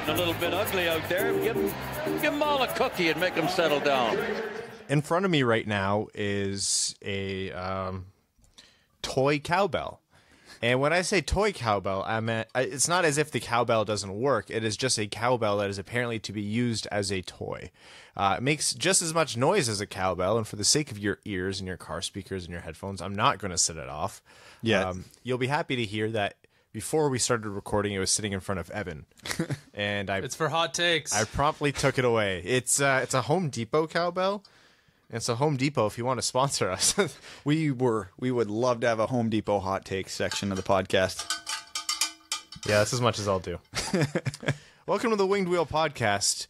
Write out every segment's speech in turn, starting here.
getting a little bit ugly out there. Give them all a cookie and make them settle down. In front of me right now is a toy cowbell. And when I say toy cowbell, I mean, it's not as if the cowbell doesn't work. It is just a cowbell that is apparently to be used as a toy. It makes just as much noise as a cowbell, and for the sake of your ears and your car speakers and your headphones, I'm not going to set it off. Yeah. You'll be happy to hear that before we started recording, it was sitting in front of Evan. And It's for hot takes. I promptly took it away. It's a Home Depot cowbell. And so Home Depot, if you want to sponsor us. We would love to have a Home Depot hot takes section of the podcast. Yeah, that's as much as I'll do. Welcome to the Winged Wheel Podcast.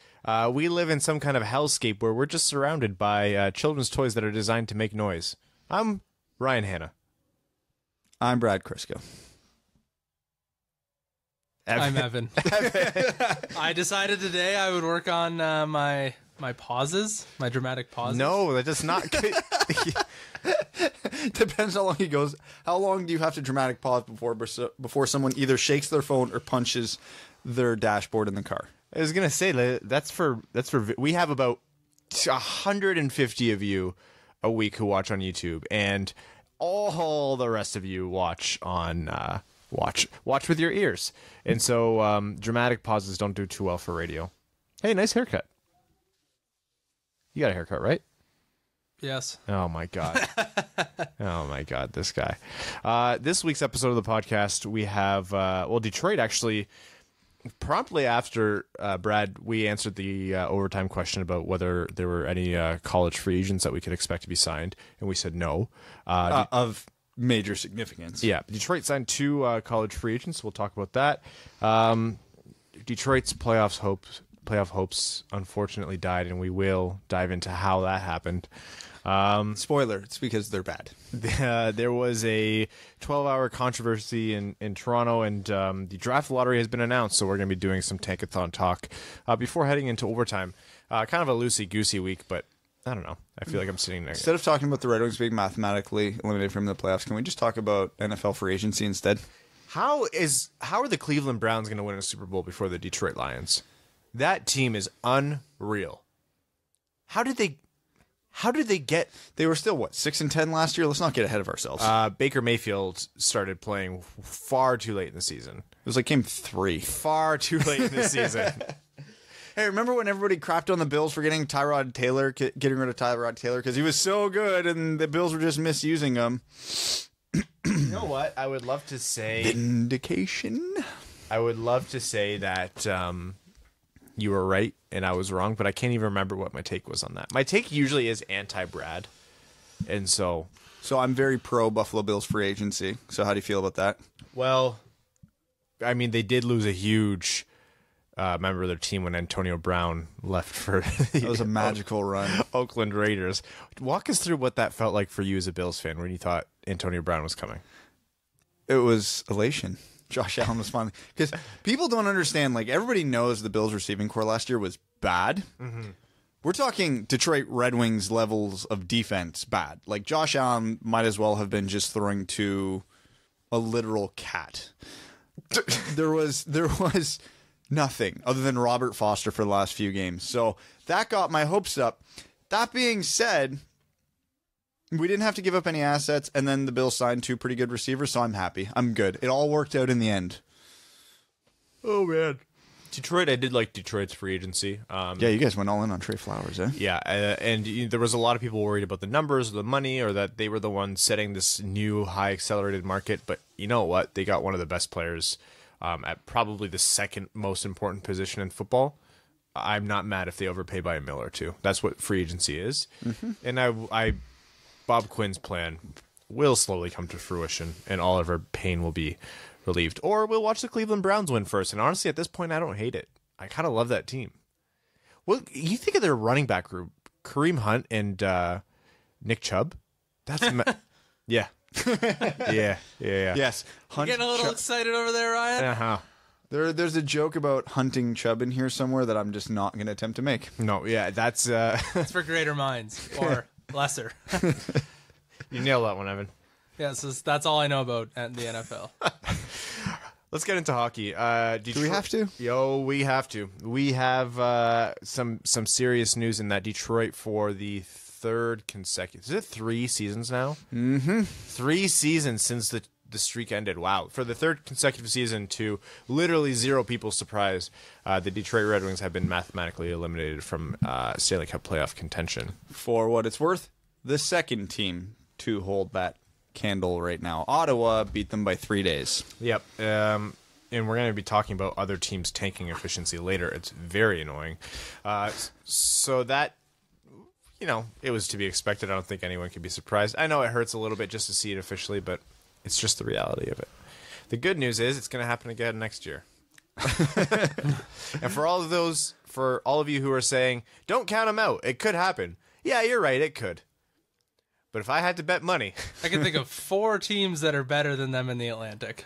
We live in some kind of hellscape where we're just surrounded by children's toys that are designed to make noise. I'm Ryan Hanna. I'm Brad Crisco. I'm Evan. I decided today I would work on my pauses, my dramatic pauses. No, that does not. Depends how long he goes. How long do you have to dramatic pause before someone either shakes their phone or punches their dashboard in the car? I was gonna say that's for. We have about 150 of you a week who watch on YouTube, and all the rest of you watch on watch with your ears. And so dramatic pauses don't do too well for radio. Hey, nice haircut. You got a haircut, right? Yes. Oh, my God. Oh, my God, this guy. This week's episode of the podcast, we have, Detroit actually, promptly after Brad, we answered the overtime question about whether there were any college free agents that we could expect to be signed, and we said no. Of major significance. Yeah, Detroit signed 2 college free agents. We'll talk about that. Detroit's playoff hopes unfortunately died, and we will dive into how that happened. Spoiler, it's because they're bad. There was a 12-hour controversy in Toronto, and the draft lottery has been announced, so we're going to be doing some Tankathon talk before heading into overtime. Kind of a loosey-goosey week, but I don't know. I feel like I'm sitting there. Instead of talking about the Red Wings being mathematically eliminated from the playoffs, can we just talk about NFL free agency instead? How are the Cleveland Browns going to win a Super Bowl before the Detroit Lions? That team is unreal. How did they get? They were still, 6-10 last year? Let's not get ahead of ourselves. Baker Mayfield started playing far too late in the season. It was like game 3. Far too late in the season. Hey, remember when everybody crapped on the Bills for getting rid of Tyrod Taylor because he was so good and the Bills were just misusing him? You know what? I would love to say vindication. I would love to say that you were right and I was wrong, but I can't even remember what my take was on that. My take usually is anti-Brad, and so I'm very pro Buffalo Bills free agency. So how do you feel about that? Well, I mean, they did lose a huge member of their team when Antonio Brown left for that was a magical run. Oakland Raiders. Walk us through what that felt like for you as a Bills fan when you thought Antonio Brown was coming. It was elation. Josh Allen was fun because people don't understand. Like, everybody knows the Bills receiving core last year was bad. Mm-hmm. We're talking Detroit Red Wings levels of defense bad. Like, Josh Allen might as well have been just throwing to a literal cat. There was nothing other than Robert Foster for the last few games. So that got my hopes up. That being said, we didn't have to give up any assets, and then the Bills signed 2 pretty good receivers, so I'm happy. I'm good. It all worked out in the end. Oh, man. Detroit, I did like Detroit's free agency. Yeah, you guys went all in on Trey Flowers, eh? Yeah, and there was a lot of people worried about the numbers or the money, or that they were the ones setting this new high accelerated market. But you know what? They got one of the best players at probably the second most important position in football. I'm not mad if they overpay by $1 million or $2 million. That's what free agency is. Mm-hmm. And Bob Quinn's plan will slowly come to fruition, and all of our pain will be relieved. Or we'll watch the Cleveland Browns win first. And honestly, at this point, I don't hate it. I kind of love that team. Well, you think of their running back group, Kareem Hunt and Nick Chubb? That's yeah. yeah. Yes. Hunt, getting a little excited over there, Ryan? Uh-huh. There's a joke about hunting Chubb in here somewhere that I'm just not going to attempt to make. No, yeah, that's... It's for greater minds, or lesser. You nailed that one, Evan. Yeah, so that's all I know about the NFL. Let's get into hockey. Do we have to? Yo, we have to. We have some serious news in that Detroit for the third consecutive. Is it 3 seasons now? Mm-hmm. 3 seasons since the streak ended. Wow. For the third consecutive season, to literally zero people's surprise, the Detroit Red Wings have been mathematically eliminated from Stanley Cup playoff contention. For what it's worth, the second team to hold that candle right now. Ottawa beat them by 3 days. Yep. And we're going to be talking about other teams' tanking efficiency later. It's very annoying. So that, it was to be expected. I don't think anyone could be surprised. I know it hurts a little bit just to see it officially, but it's just the reality of it. The good news is it's going to happen again next year. And for all of you who are saying, don't count them out, it could happen. Yeah, you're right, it could. But if I had to bet money... I can think of 4 teams that are better than them in the Atlantic.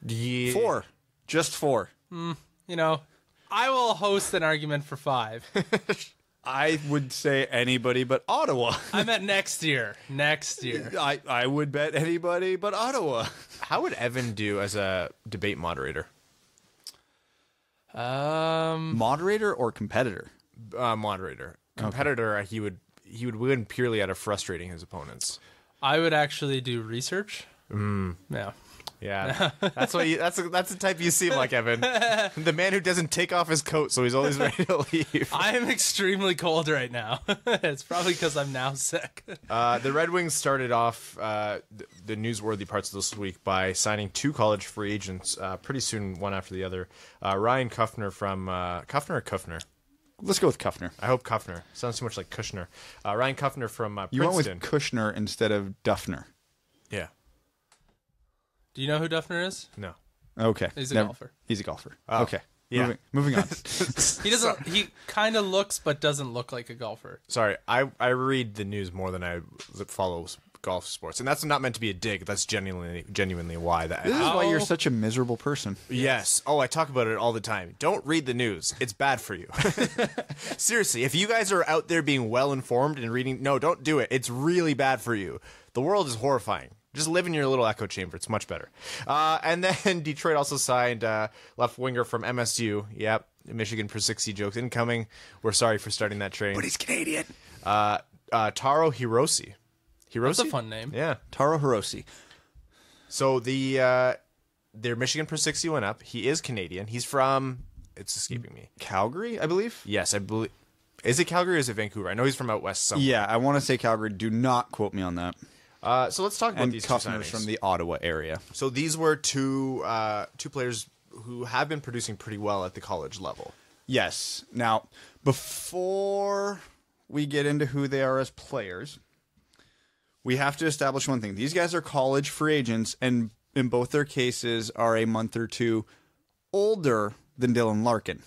Yeah. 4. Just 4. I will host an argument for 5. I would say anybody but Ottawa. I meant next year. Next year. I would bet anybody but Ottawa. How would Evan do as a debate moderator? Moderator or competitor? Moderator. Competitor, okay. He would win purely out of frustrating his opponents. I would actually do research. Yeah. That's the type you seem like, Evan. The man who doesn't take off his coat, so he's always ready to leave. I am extremely cold right now. It's probably because I'm now sick. The Red Wings started off the newsworthy parts of this week by signing 2 college free agents pretty soon, one after the other. Ryan Kuffner from Kuffner or Kuffner? Let's go with Kuffner. I hope Kuffner. Sounds too much like Kushner. Ryan Kuffner from Princeton. You went with Kushner instead of Duffner. Yeah. Do you know who Duffner is? No. Okay. He's a golfer. He's a golfer. Oh. Okay. Yeah. Moving on. He doesn't. He kind of looks, but doesn't look like a golfer. Sorry, I read the news more than I follow golf sports, and that's not meant to be a dig. That's genuinely why that. This is why you're such a miserable person. Yes. Oh, I talk about it all the time. Don't read the news. It's bad for you. Seriously, if you guys are out there being well informed and reading, no, don't do it. It's really bad for you. The world is horrifying. Just live in your little echo chamber. It's much better. And then Detroit also signed left winger from MSU. Yep, Michigan for 60 jokes incoming. We're sorry for starting that train. But he's Canadian. Taro Hiroshi. That's a fun name. Yeah. Taro Hiroshi. So their Michigan per 60 went up. He is Canadian. He's from, it's escaping me. Calgary, I believe? Yes, I believe. Is it Calgary or is it Vancouver? I know he's from out west somewhere. Yeah, I want to say Calgary. Do not quote me on that. So let's talk about these 2 signings. Customers from the Ottawa area. So these were two players who have been producing pretty well at the college level. Yes. Now, before we get into who they are as players, we have to establish one thing. These guys are college free agents, and in both their cases are a month or 2 older than Dylan Larkin.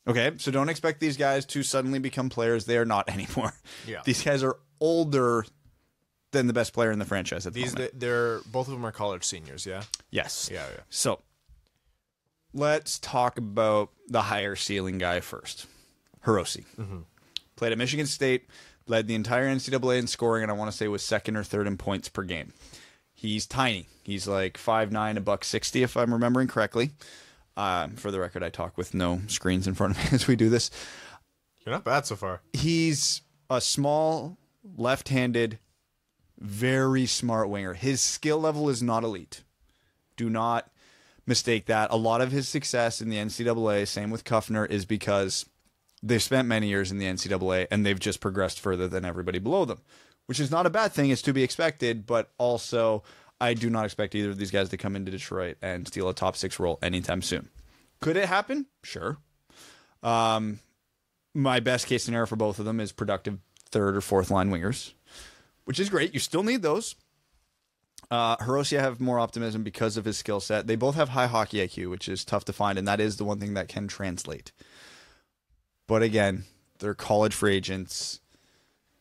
Okay, so don't expect these guys to suddenly become players. They are not anymore. Yeah. These guys are older than the best player in the franchise at the moment. They're both of them are college seniors, yeah? Yes. Yeah. So, let's talk about the higher ceiling guy first. Hiroshi. Mm-hmm. Played at Michigan State, led the entire NCAA in scoring, and I want to say was 2nd or 3rd in points per game. He's tiny. He's like 5'9", $160, if I'm remembering correctly. For the record, I talk with no screens in front of me as we do this. You're not bad so far. He's a small, left-handed, very smart winger. His skill level is not elite. Do not mistake that. A lot of his success in the NCAA, same with Kuffner, is because they've spent many years in the NCAA and they've just progressed further than everybody below them, which is not a bad thing. It's to be expected, but also I do not expect either of these guys to come into Detroit and steal a top 6 role anytime soon. Could it happen? Sure. My best case scenario for both of them is productive 3rd or 4th line wingers, which is great. You still need those. Hiroshi, I have more optimism because of his skill set. They both have high hockey IQ, which is tough to find, and that is the one thing that can translate. But again, they're college free agents.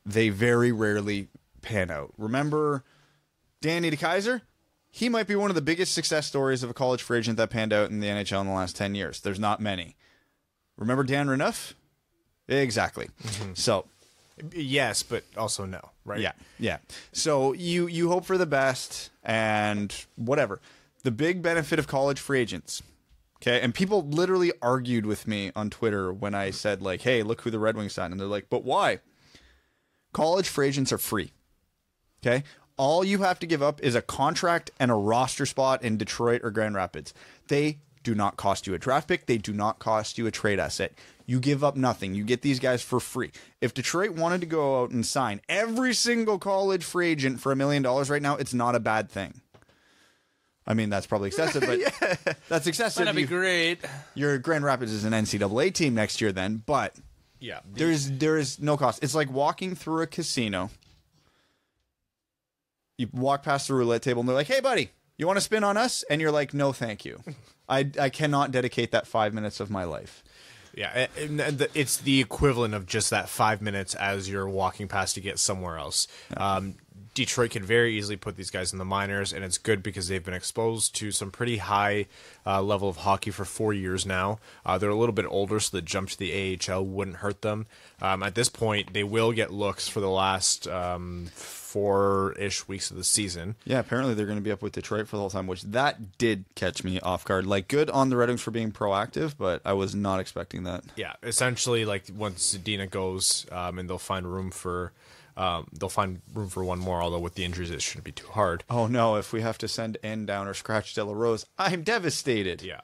They very rarely pan out. Remember Danny DeKeyser? He might be one of the biggest success stories of a college free agent that panned out in the NHL in the last 10 years. There's not many. Remember Dan Renouf? Exactly. Mm-hmm. So, yes, but also no, right? Yeah. So you hope for the best and whatever. the big benefit of college free agents. Okay, and people literally argued with me on Twitter when I said, like, hey, look who the Red Wings signed. And they're like, but why? College free agents are free. Okay? All you have to give up is a contract and a roster spot in Detroit or Grand Rapids. They do not cost you a draft pick. They do not cost you a trade asset. You give up nothing. You get these guys for free. If Detroit wanted to go out and sign every single college free agent for $1 million right now, it's not a bad thing. I mean, that's probably excessive, but that's excessive. That'd be great. Your Grand Rapids is an NCAA team next year then, but Yeah. there is no cost. It's like walking through a casino. You walk past the roulette table and they're like, hey, buddy, you want to spin on us? And you're like, no, thank you. I cannot dedicate that 5 minutes of my life. Yeah, and it's the equivalent of just that 5 minutes as you're walking past to get somewhere else. Detroit could very easily put these guys in the minors, and it's good because they've been exposed to some pretty high level of hockey for 4 years now. They're a little bit older, so the jump to the AHL wouldn't hurt them. At this point, they will get looks for the last 4-ish weeks of the season. Yeah, apparently they're going to be up with Detroit for the whole time, which that did catch me off guard. Like, good on the Red Wings for being proactive, but I was not expecting that. Yeah, essentially, like once Zadina goes, and they'll find room for one more. Although with the injuries, it shouldn't be too hard. Oh no! If we have to send N down or scratch De La Rose, I'm devastated. Yeah,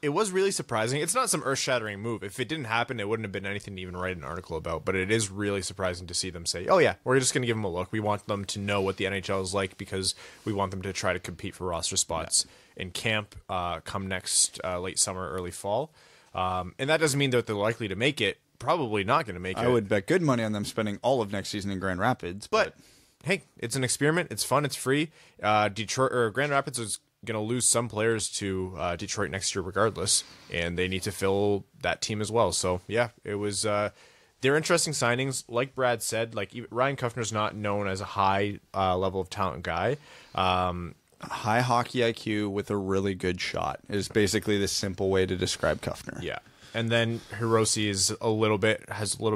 it was really surprising. It's not some earth-shattering move. If it didn't happen, it wouldn't have been anything to even write an article about. But it is really surprising to see them say, "Oh yeah, we're just going to give them a look. We want them to know what the NHL is like because we want them to try to compete for roster spots in camp come next late summer, early fall." And that doesn't mean that they're likely to make it. Probably not going to make it. I would bet good money on them spending all of next season in Grand Rapids. But hey, it's an experiment. It's fun. It's free. Detroit or Grand Rapids is going to lose some players to Detroit next year regardless, and they need to fill that team as well. So yeah, it was they're interesting signings. Like Brad said, like Ryan Kuffner's not known as a high level of talent guy. High hockey IQ with a really good shot is basically the simple way to describe Kuffner. Yeah. And then Hirose has a little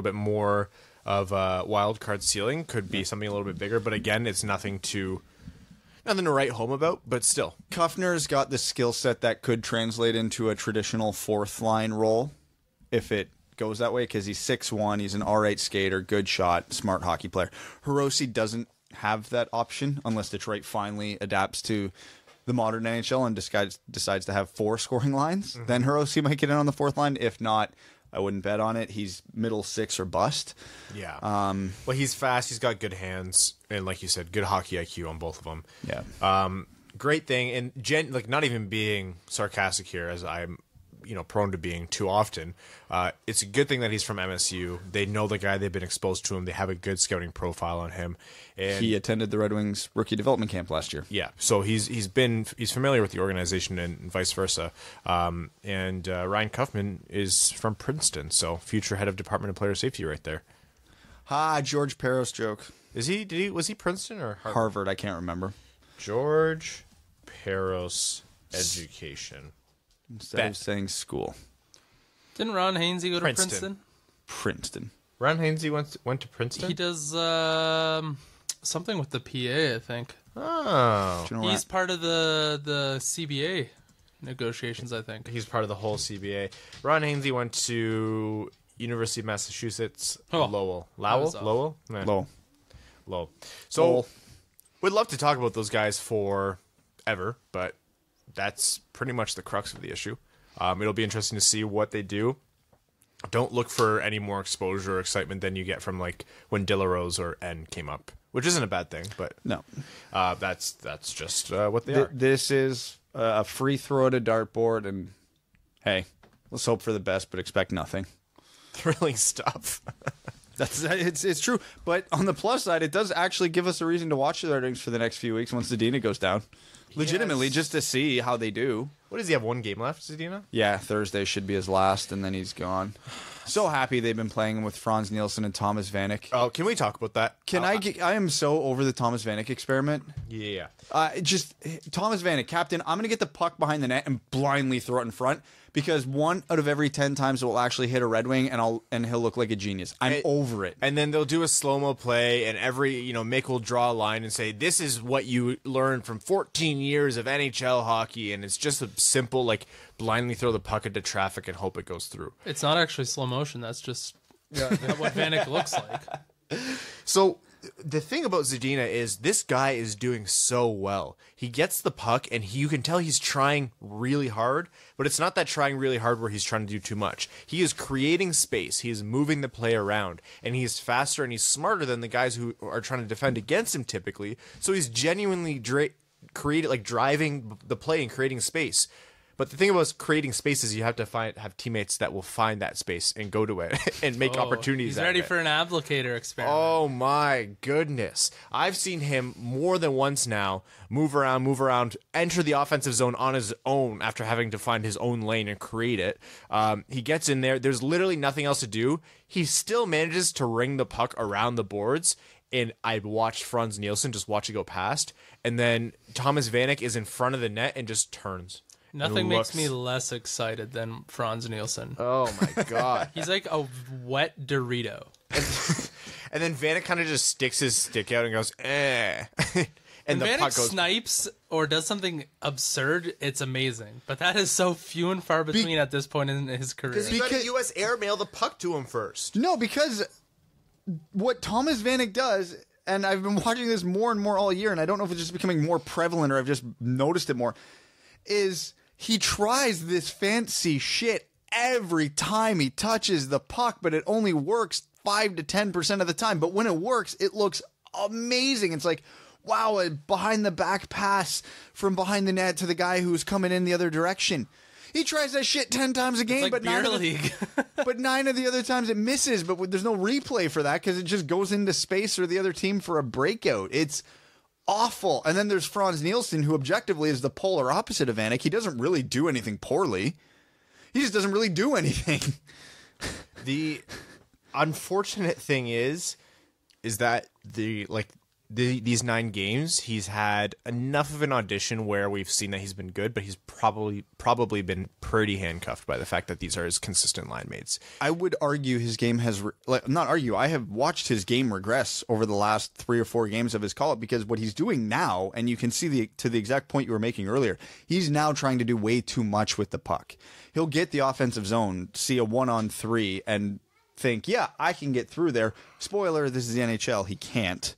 bit more of a wild card ceiling. Could be something a little bit bigger, but again, it's nothing to write home about. But still, Kuffner's got the skill set that could translate into a traditional fourth line role if it goes that way. Because he's 6'1", he's an all-right skater, good shot, smart hockey player. Hirose doesn't have that option unless Detroit finally adapts to the modern NHL and decides to have 4 scoring lines. Mm-hmm. Then Hirose might get in on the fourth line. If not, I wouldn't bet on it. He's middle 6 or bust. Yeah. Well, he's fast. He's got good hands, and like you said, good hockey IQ on both of them. Yeah. Great thing, and like not even being sarcastic here, as I'm prone to being too often. It's a good thing that he's from MSU. They know the guy. They've been exposed to him. They have a good scouting profile on him. And he attended the Red Wings rookie development camp last year. Yeah, so he's familiar with the organization and vice versa. And Ryan Kuffman is from Princeton, so future head of Department of Player Safety right there. George Peros joke. Was he Princeton or Harvard? Harvard? I can't remember. George Peros Education. Instead of saying school. Didn't Ron Hainsey go to Princeton? Princeton. Ron Hainsey went to Princeton? He does something with the PA, I think. Oh. He's part of the CBA negotiations, I think. He's part of the whole CBA. Ron Hainsey went to University of Massachusetts, Lowell. Lowell? Lowell. Lowell. So, we'd love to talk about those guys forever, but that's pretty much the crux of the issue. It'll be interesting to see what they do. Don't look for any more exposure or excitement than you get from like when De La Rose or N came up, which isn't a bad thing, but no, that's just what they are. This is a free throw at a dartboard, and hey, let's hope for the best, but expect nothing. Thrilling stuff. It's true, but on the plus side, it does actually give us a reason to watch the Red Wings for the next few weeks once Zadina goes down. Legitimately, just to see how they do. What does he have? 1 game left, Zadina? Yeah, Thursday should be his last, and then he's gone. So happy they've been playing him with Franz Nielsen and Thomas Vanek. Oh, can we talk about that? I am so over the Thomas Vanek experiment. Yeah. Just Thomas Vanek, captain. I'm gonna get the puck behind the net and blindly throw it in front because 1 out of every 10 times it will actually hit a Red Wing and he'll look like a genius. I'm over it. And then they'll do a slow-mo play, and Mick will draw a line and say, "This is what you learned from 14 years of NHL hockey," and it's just a simple blindly throw the puck into traffic and hope it goes through. It's not actually slow motion. That's just what Vanek looks like. So the thing about Zadina is this guy is doing so well. He gets the puck, and you can tell he's trying really hard, but it's not that trying really hard where he's trying to do too much. He is creating space. He is moving the play around, and he's faster and he's smarter than the guys who are trying to defend against him typically. So he's genuinely driving the play and creating space. But the thing about creating space is you have to have teammates that will find that space and go to it and make opportunities. He's ready for an applicator experiment. Oh my goodness. I've seen him more than once now move around, enter the offensive zone on his own after having to find his own lane and create it. He gets in there. There's literally nothing else to do. He still manages to ring the puck around the boards. And I watched Franz Nielsen just watch it go past. And then Thomas Vanek is in front of the net and just turns. Nothing makes me less excited than Franz Nielsen. Oh my god. He's like a wet Dorito. And then Vanek kind of just sticks his stick out and goes, eh. And the Vanek puck goes. Snipes or does something absurd, it's amazing. But that is so few and far between at this point in his career. Because he got a U.S. airmail the puck to him first. No, because what Thomas Vanek does, and I've been watching this more and more all year, and I don't know if it's just becoming more prevalent or I've just noticed it more, is he tries this fancy shit every time he touches the puck, but it only works 5 to 10% of the time. But when it works, it looks amazing. It's like, wow, a behind the back pass from behind the net to the guy who's coming in the other direction. He tries that shit 10 times a game, like but beer league. but 9 of the other times it misses. But there's no replay for that because it just goes into space or the other team for a breakout. It's awful. And then there's Franz Nielsen, who objectively is the polar opposite of Vanek. He doesn't really do anything poorly. He just doesn't really do anything. The unfortunate thing is that these 9 games, he's had enough of an audition where we've seen that he's been good, but he's probably been pretty handcuffed by the fact that these are his consistent line mates. I would argue his game has I have watched his game regress over the last 3 or 4 games of his call-up because what he's doing now, and you can see to the exact point you were making earlier, he's now trying to do way too much with the puck. He'll get the offensive zone, see a 1-on-3, and think, yeah, I can get through there. Spoiler, this is the NHL. He can't.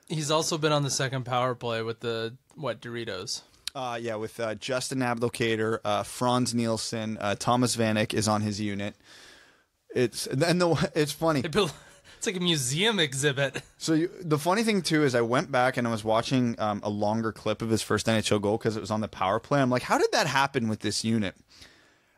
He's also been on the second power play with the wet Doritos. Yeah, with Justin Abdelkader, Franz Nielsen, Thomas Vanek is on his unit. It's funny. It's like a museum exhibit. So the funny thing too is I went back and I was watching a longer clip of his first NHL goal because it was on the power play. I'm like, how did that happen with this unit?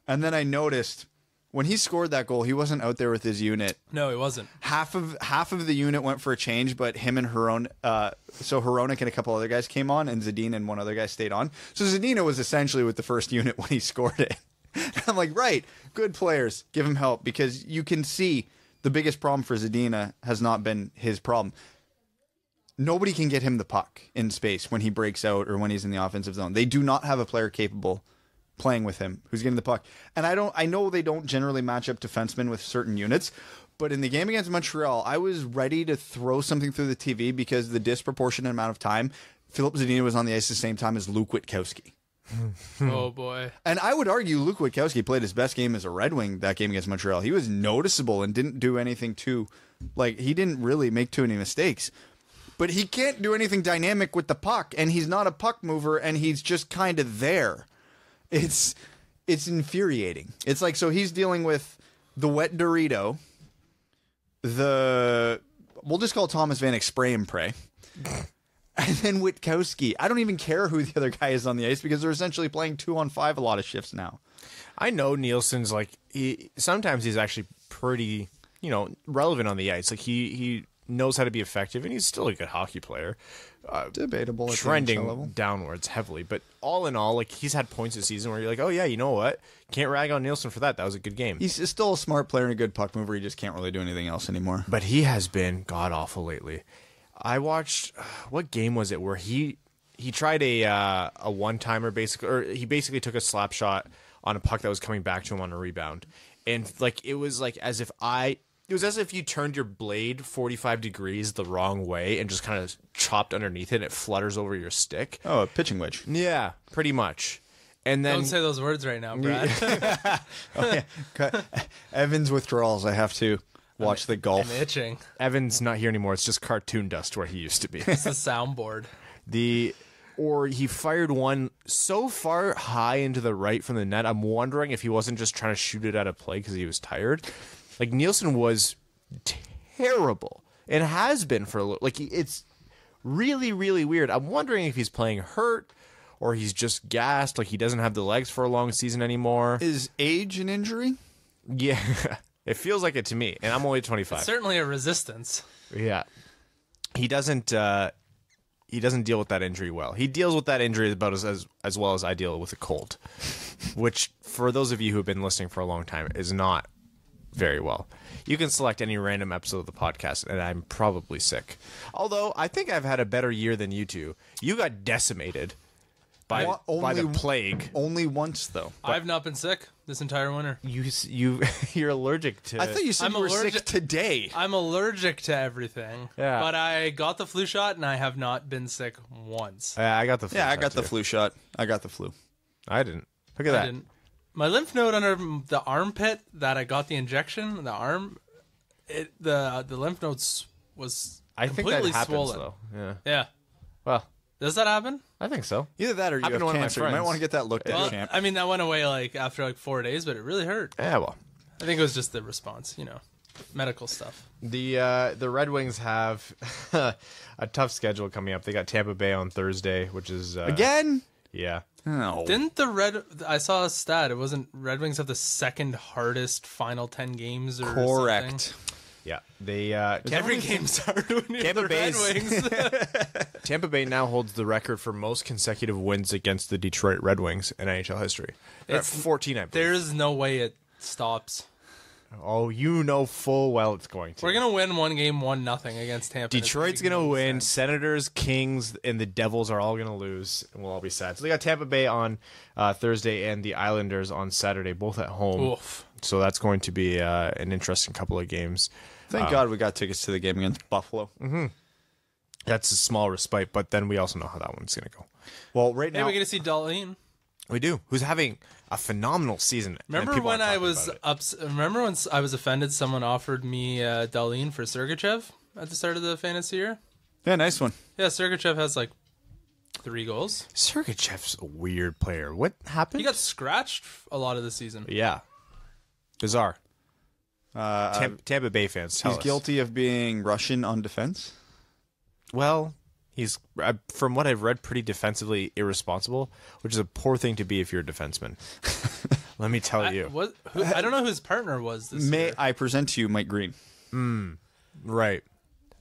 And then I noticed when he scored that goal, he wasn't out there with his unit. No, he wasn't. Half of the unit went for a change, but him and so Hronek and a couple other guys came on, and Zadina and one other guy stayed on. So Zadina was essentially with the first unit when he scored it. I'm like, right, good players, give him help, because you can see the biggest problem for Zadina has not been his problem. Nobody can get him the puck in space when he breaks out or when he's in the offensive zone. They do not have a player capable playing with him who's getting the puck. And I know they don't generally match up defensemen with certain units, but in the game against Montreal, I was ready to throw something through the TV because the disproportionate amount of time Philip Zadina was on the ice at the same time as Luke Witkowski. Oh boy. And I would argue Luke Witkowski played his best game as a Red Wing that game against Montreal. He was noticeable and didn't do anything he didn't really make too many mistakes. But he can't do anything dynamic with the puck, and he's not a puck mover, and he's just kind of there. It's infuriating. It's like, so he's dealing with the wet Dorito, we'll just call Thomas Vanek spray and pray, and then Witkowski. I don't even care who the other guy is on the ice because they're essentially playing 2-on-5 a lot of shifts now. I know Nielsen's sometimes he's actually pretty, relevant on the ice. Like he knows how to be effective, and he's still a good hockey player. Debatable. At Trending the NHL level. downwards heavily, but all in all, like he's had points this season where you're like, oh yeah, you know what? Can't rag on Nielsen for that. That was a good game. He's still a smart player and a good puck mover. He just can't really do anything else anymore. But he has been god awful lately. I watched what game was it where he tried a one timer basically, or he basically took a slap shot on a puck that was coming back to him on a rebound, and like it was as if you turned your blade 45 degrees the wrong way and just kind of chopped underneath it and it flutters over your stick. Oh, a pitching wedge. Yeah, pretty much. And then Don't say those words right now, Brad. Oh, yeah. Evan's withdrawals. I have to watch the golf. I'm itching. Evan's not here anymore. It's just cartoon dust where he used to be. It's the soundboard. Or he fired one so far high into the right from the net. I'm wondering if he wasn't just trying to shoot it out of play because he was tired. Like Nielsen was terrible and has been for a little. Like it's really, really weird. I'm wondering if he's playing hurt or he's just gassed. Like he doesn't have the legs for a long season anymore. Is age an injury? Yeah, it feels like it to me. And I'm only 25. It's certainly a resistance. Yeah, he doesn't deal with that injury well. He deals with that injury about as well as I deal with a cold, which for those of you who have been listening for a long time is not very well. You can select any random episode of the podcast, and I'm probably sick. Although I think I've had a better year than you two. You got decimated by the plague. Only once, though. I've not been sick this entire winter. You're allergic to. I thought you said you were sick today. I'm allergic to everything. Yeah. But I got the flu shot, and I have not been sick once. I got the flu. Yeah, I shot got the too. flu shot. I got the flu. I didn't. Look at that. I didn't. My lymph node under the armpit that I got the injection, the lymph nodes was I think completely that happens swollen. though. Yeah. Yeah. Well, Does that happen? I think so. Either that or you Happened have to one of my cancer. You might friends. want to get that looked at, Well, champ. I mean, that went away after 4 days, but it really hurt. Yeah. Well. I think it was just the response, medical stuff. The Red Wings have a tough schedule coming up. They got Tampa Bay on Thursday, which is Again? Yeah. No. Didn't I saw a stat, it wasn't Red Wings have the second hardest final 10 games or Correct. something? Yeah. They Every game's hard when you're Tampa the Red Bay's- Wings. Tampa Bay now holds the record for most consecutive wins against the Detroit Red Wings in NHL history. It's 14, I believe. There's no way it stops. Oh, you know full well it's going to. We're going to win one game 1-0 against Tampa. Detroit's going to win. Senators, Kings, and the Devils are all going to lose, and we'll all be sad. So they got Tampa Bay on Thursday and the Islanders on Saturday, both at home. Oof. So that's going to be an interesting couple of games. Thank God we got tickets to the game against Buffalo. That's a small respite, but then we also know how that one's going to go. Well, right Hey, now, we get to see Darlene. We do. Who's having a phenomenal season. and Remember people when aren't I talking was about it. Remember when I was offended someone offered me Darlene for Sergachev at the start of the fantasy year? yeah, nice one. Yeah, Sergachev has 3 goals. Sergachev's a weird player. What happened? He got scratched a lot of the season. Yeah. Bizarre. Tampa Bay fans tell He's us. guilty of being Russian on defense. Well, he's, from what I've read, pretty defensively irresponsible, which is a poor thing to be if you're a defenseman. Let me tell you. I don't know who his partner was this May year. I present to you Mike Green? Right.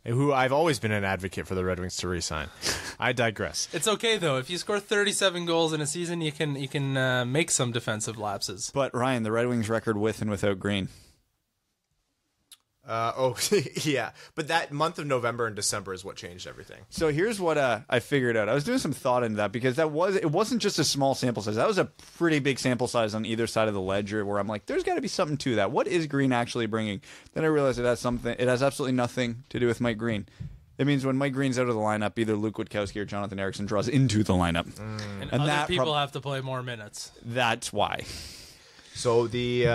Who I've always been an advocate for the Red Wings to re-sign. I digress. It's okay though. If you score 37 goals in a season, you can make some defensive lapses. But Ryan, the Red Wings record with and without Green. Yeah. But that month of November and December is what changed everything. So here's what I figured out. I was doing some thought into that because it wasn't just a small sample size. That was a pretty big sample size on either side of the ledger where I'm like, there's got to be something to that. What is Green actually bringing? Then I realized it has absolutely nothing to do with Mike Green. It means when Mike Green's out of the lineup, either Luke Witkowski or Jonathan Ericsson draws into the lineup. And And other that people have to play more minutes. That's why. So the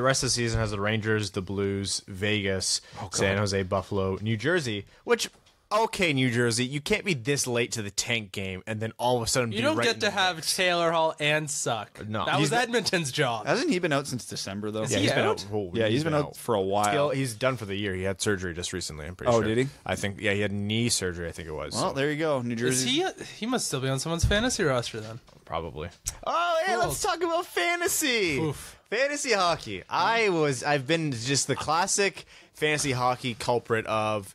rest of the season has the Rangers, the Blues, Vegas, San Jose, Buffalo, New Jersey, which, okay, New Jersey, you can't be this late to the tank game and then all of a sudden You be don't right get in to the have mix. Taylor Hall and suck. No. That He's was been- Edmonton's job. Hasn't he been out since December, though? Is Yeah, he he's been out? out. Oh, Yeah, he's been out for a while. He's done for the year. He had surgery just recently, I'm pretty Oh, sure. did he? I think, yeah, he had knee surgery, I think it was. Well, so there you go. New Is Jersey. he must still be on someone's fantasy roster then. probably. Oh, hey, Cool. let's talk about fantasy. Oof. Fantasy hockey. I've been just the classic fantasy hockey culprit of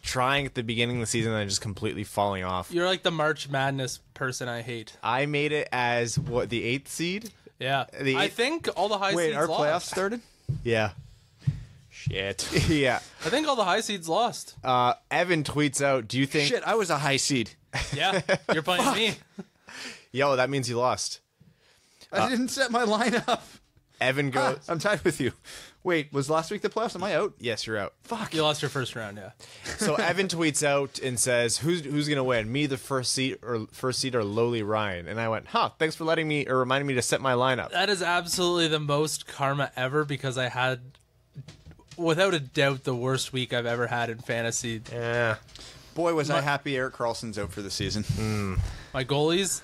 trying at the beginning of the season and just completely falling off. You're like the March Madness person I hate. I made it as the 8th seed? Yeah. I think all the high Wait, seeds our lost. playoffs started? Yeah. Shit. Yeah. I think all the high seeds lost. Evan tweets out, do you think... Shit, I was a high seed. Yeah, you're playing me. Yo, that means you lost. I didn't set my lineup. Evan goes... I'm tied with you. Wait, was last week the playoffs? Am I out? Yes, you're out. Fuck. You lost your first round, yeah. So Evan tweets out and says, "Who's gonna win? Me, the first seed, or lowly Ryan?" And I went, thanks for reminding me to set my lineup." That is absolutely the most karma ever because I had, without a doubt, the worst week I've ever had in fantasy. Yeah. Boy, was I happy Erik Karlsson's out for the season. My goalies,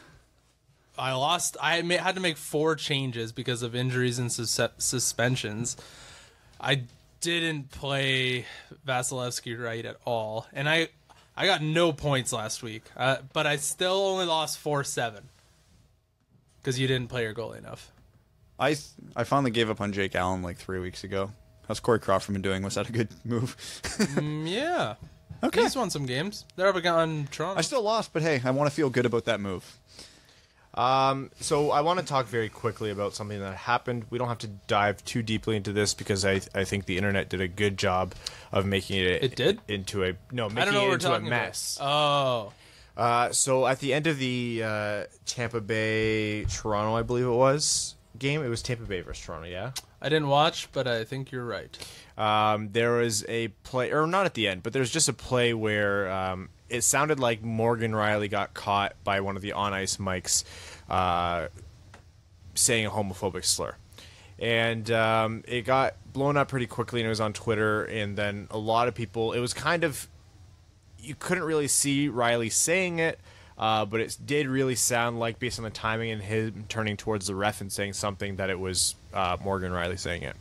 I lost. Had to make 4 changes because of injuries and suspensions. I didn't play Vasilevsky right at all, and I got no points last week. But I still only lost 4-7 because you didn't play your goalie enough. I finally gave up on Jake Allen like 3 weeks ago. How's Corey Crawford been doing? Was that a good move? Yeah. Okay. He's won some games. They're up against Toronto. I still lost, but hey, I want to feel good about that move. So I want to talk very quickly about something that happened. We don't have to dive too deeply into this because I think the internet did a good job of making it. It did? into a no, making I don't know it what we're into a talking mess. about. Oh. So at the end of the Tampa Bay Toronto, I believe it was game. It was Tampa Bay versus Toronto. Yeah. I didn't watch, but I think you're right. There was a play, or not at the end, but there's just a play where it sounded like Morgan Riley got caught by one of the on-ice mics saying a homophobic slur. And it got blown up pretty quickly, and it was on Twitter, and then a lot of people, it was kind of, you couldn't really see Riley saying it, but it did really sound like, based on the timing and him turning towards the ref and saying something, that it was Morgan Riley saying it.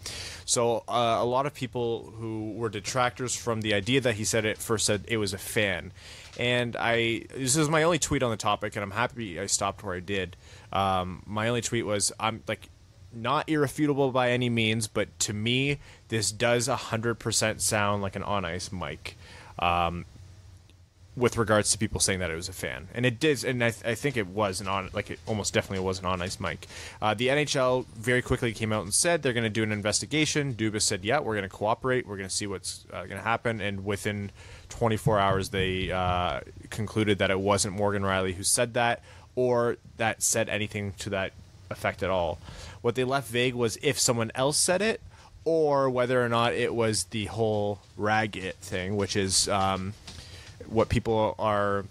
So a lot of people who were detractors from the idea that he said it first said it was a fan. And this is my only tweet on the topic, and I'm happy I stopped where I did. My only tweet was, I'm like, not irrefutable by any means, but to me, this does 100% sound like an on-ice mic. With regards to people saying that it was a fan, and it did, and I think it was it almost definitely was an on-ice mic. The NHL very quickly came out and said they're going to do an investigation. Dubas said, "Yeah, we're going to cooperate. We're going to see what's going to happen." And within 24 hours, they concluded that it wasn't Morgan Riley who said that, or that said anything to that effect at all. What they left vague was if someone else said it, or whether or not it was the whole rag it thing, which is what people are.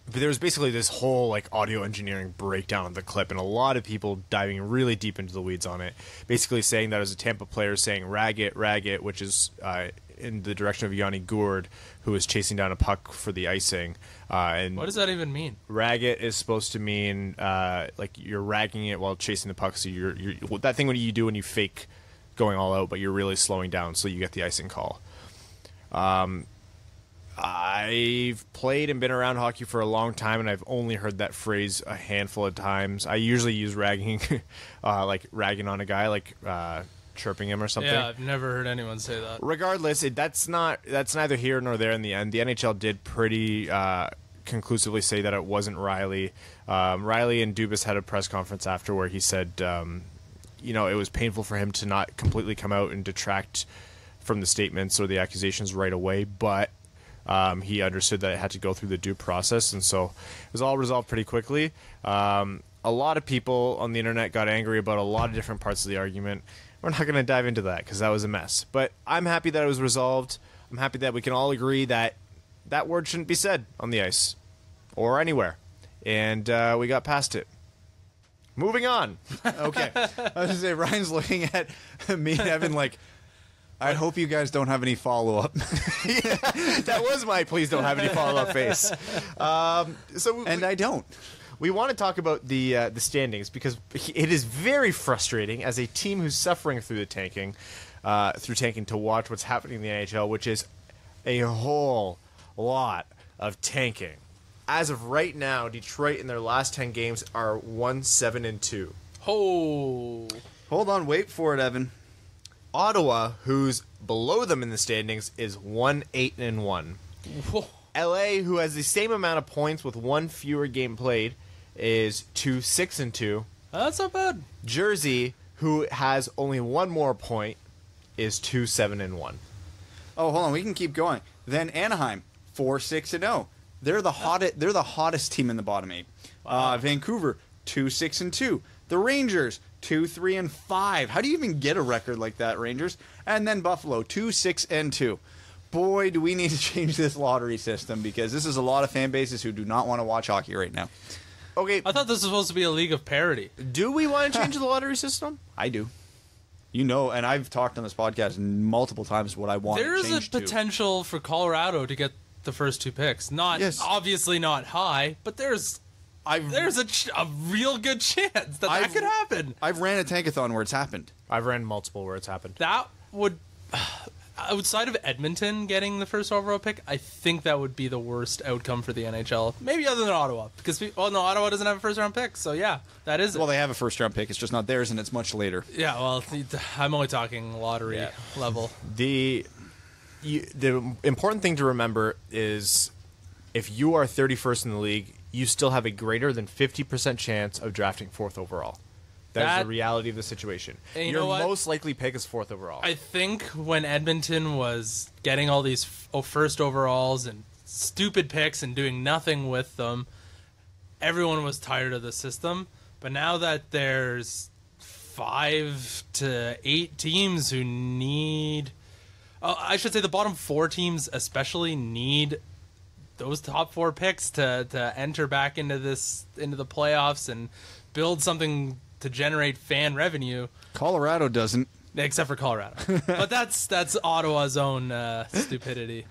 There was basically this whole like audio engineering breakdown of the clip, and a lot of people diving really deep into the weeds on it, basically saying that it was a Tampa player saying rag it, which is in the direction of Yanni Gourde, who was chasing down a puck for the icing. And What does that even mean? rag it is supposed to mean like you're ragging it while chasing the puck. So you're that thing when you do when you fake going all out, but you're really slowing down so you get the icing call. I've played and been around hockey for a long time, and I've only heard that phrase a handful of times. I usually use ragging, like ragging on a guy, like chirping him or something. Yeah, I've never heard anyone say that. Regardless, that's neither here nor there in the end. The NHL did pretty conclusively say that it wasn't Riley. Riley and Dubas had a press conference after where he said, it was painful for him to not completely come out and detract from the statements or the accusations right away, but he understood that it had to go through the due process, and so it was all resolved pretty quickly. A lot of people on the internet got angry about a lot of different parts of the argument. We're not going to dive into that because that was a mess. But I'm happy that it was resolved. I'm happy that we can all agree that that word shouldn't be said on the ice or anywhere, and we got past it. Moving on. Okay. I was going to say, Ryan's looking at me and Evan like, I hope you guys don't have any follow-up. Yeah, that was my please don't have any follow-up face. And I don't. We want to talk about the standings because it is very frustrating as a team who's suffering through tanking to watch what's happening in the NHL, which is a whole lot of tanking. As of right now, Detroit in their last 10 games are 1-7-2. Oh. Hold on, wait for it, Evan. Ottawa, who's below them in the standings, is 1-8-1. Whoa. LA, who has the same amount of points with one fewer game played, is 2-6-2. That's not bad. Jersey, who has only one more point, is 2-7-1. Oh, hold on, we can keep going. Then Anaheim, 4-6-0. They're the hottest team in the bottom 8. Vancouver, 2-6-2. The Rangers, 2-3-5. How do you even get a record like that, Rangers? And then Buffalo, 2-6-2. Boy, do we need to change this lottery system, because this is a lot of fan bases who do not want to watch hockey right now. Okay, I thought this was supposed to be a league of parity. do we want to change the lottery system? I do. You know, and I've talked on this podcast multiple times what I want to There's change a potential for Colorado to get the first 2 picks. Obviously not high, but there's a real good chance that could happen. I've ran a tankathon where it's happened. I've ran multiple where it's happened. That would, outside of Edmonton getting the first overall pick, I think that would be the worst outcome for the NHL. Maybe other than Ottawa, because Ottawa doesn't have a first round pick, so yeah, that is it. Well, they have a first round pick. It's just not theirs, and it's much later. Yeah, well, I'm only talking lottery level. The important thing to remember is if you are 31st in the league, you still have a greater than 50% chance of drafting 4th overall. That's the reality of the situation. Your most likely pick is 4th overall. I think when Edmonton was getting all these first overalls and stupid picks and doing nothing with them, everyone was tired of the system. But now that there's 5 to 8 teams who need... I should say the bottom 4 teams especially need those top 4 picks to enter back into the playoffs and build something to generate fan revenue. Colorado doesn't. Except for Colorado. But that's Ottawa's own stupidity.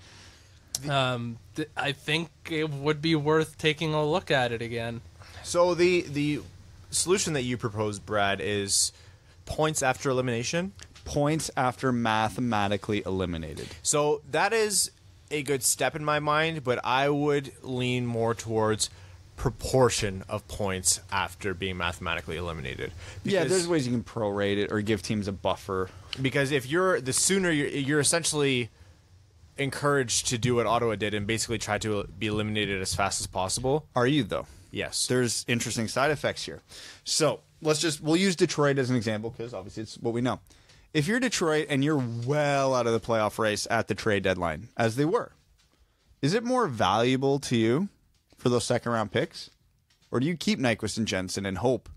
I think it would be worth taking a look at it again. So the solution that you proposed, Brad, is points after elimination? Points after mathematically eliminated. So that is a good step in my mind, but I would lean more towards proportion of points after being mathematically eliminated. Yeah, there's ways you can prorate it or give teams a buffer. Because if you're you're essentially encouraged to do what Ottawa did and basically try to be eliminated as fast as possible. Are you, though? Yes. There's interesting side effects here. So we'll use Detroit as an example, because obviously it's what we know. If you're Detroit and you're well out of the playoff race at the trade deadline, as they were, is it more valuable to you for those second-round picks? Or do you keep Nyquist and Jensen and hope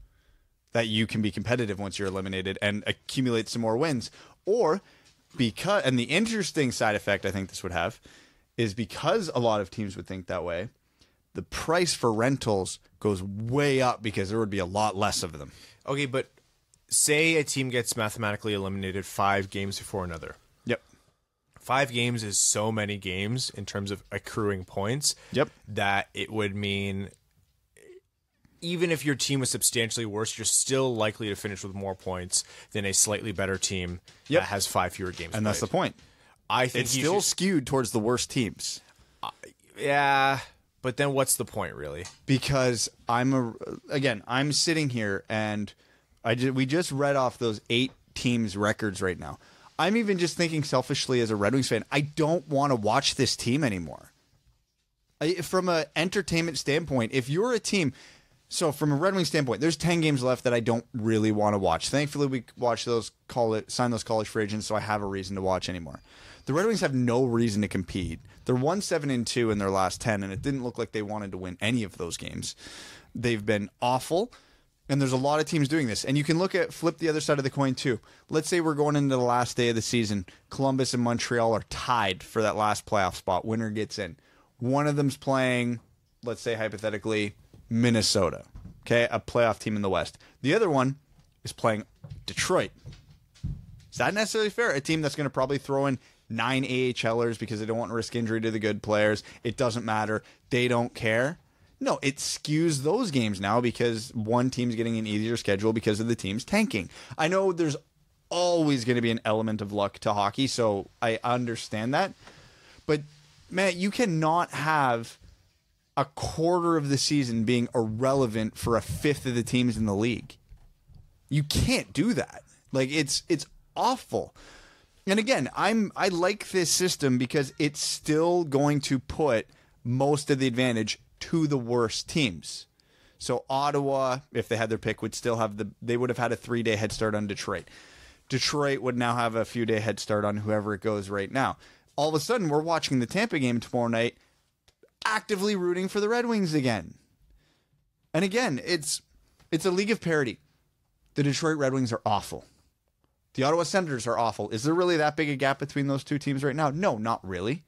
that you can be competitive once you're eliminated and accumulate some more wins? Or, and the interesting side effect I think this would have is because a lot of teams would think that way, the price for rentals goes way up because there would be a lot less of them. Okay, but say a team gets mathematically eliminated 5 games before another. Yep. 5 games is so many games in terms of accruing points. Yep. That it would mean even if your team was substantially worse, you're still likely to finish with more points than a slightly better team that has 5 fewer games. And that's the point. I think it's still skewed towards the worst teams. Yeah, but then what's the point, really? Because I'm sitting here and we just read off those 8 teams' records right now. I'm even just thinking selfishly as a Red Wings fan, I don't want to watch this team anymore. From an entertainment standpoint, if you're a team... So from a Red Wings standpoint, there's 10 games left that I don't really want to watch. Thankfully, we sign those college free agents, so I have a reason to watch anymore. The Red Wings have no reason to compete. They're 1-7-2 in their last 10, and it didn't look like they wanted to win any of those games. They've been awful. And there's a lot of teams doing this. And you can flip the other side of the coin, too. Let's say we're going into the last day of the season. Columbus and Montreal are tied for that last playoff spot. Winner gets in. One of them's playing, let's say hypothetically, Minnesota. Okay, a playoff team in the West. The other one is playing Detroit. Is that necessarily fair? A team that's going to probably throw in 9 AHLers because they don't want to risk injury to the good players. It doesn't matter. They don't care. No, it skews those games now because one team's getting an easier schedule because of the team's tanking. I know there's always going to be an element of luck to hockey, so I understand that. But, man, you cannot have a quarter of the season being irrelevant for a fifth of the teams in the league. You can't do that. Like it's awful. And again, I like this system because it's still going to put most of the advantage to the worst teams. So Ottawa, if they had their pick, would still have they would have had a 3-day head start on Detroit. Detroit would now have a few day head start on whoever it goes right now. All of a sudden, we're watching the Tampa game tomorrow night, actively rooting for the Red Wings again. And again, it's a league of parity. The Detroit Red Wings are awful. The Ottawa Senators are awful. Is there really that big a gap between those two teams right now? No, not really.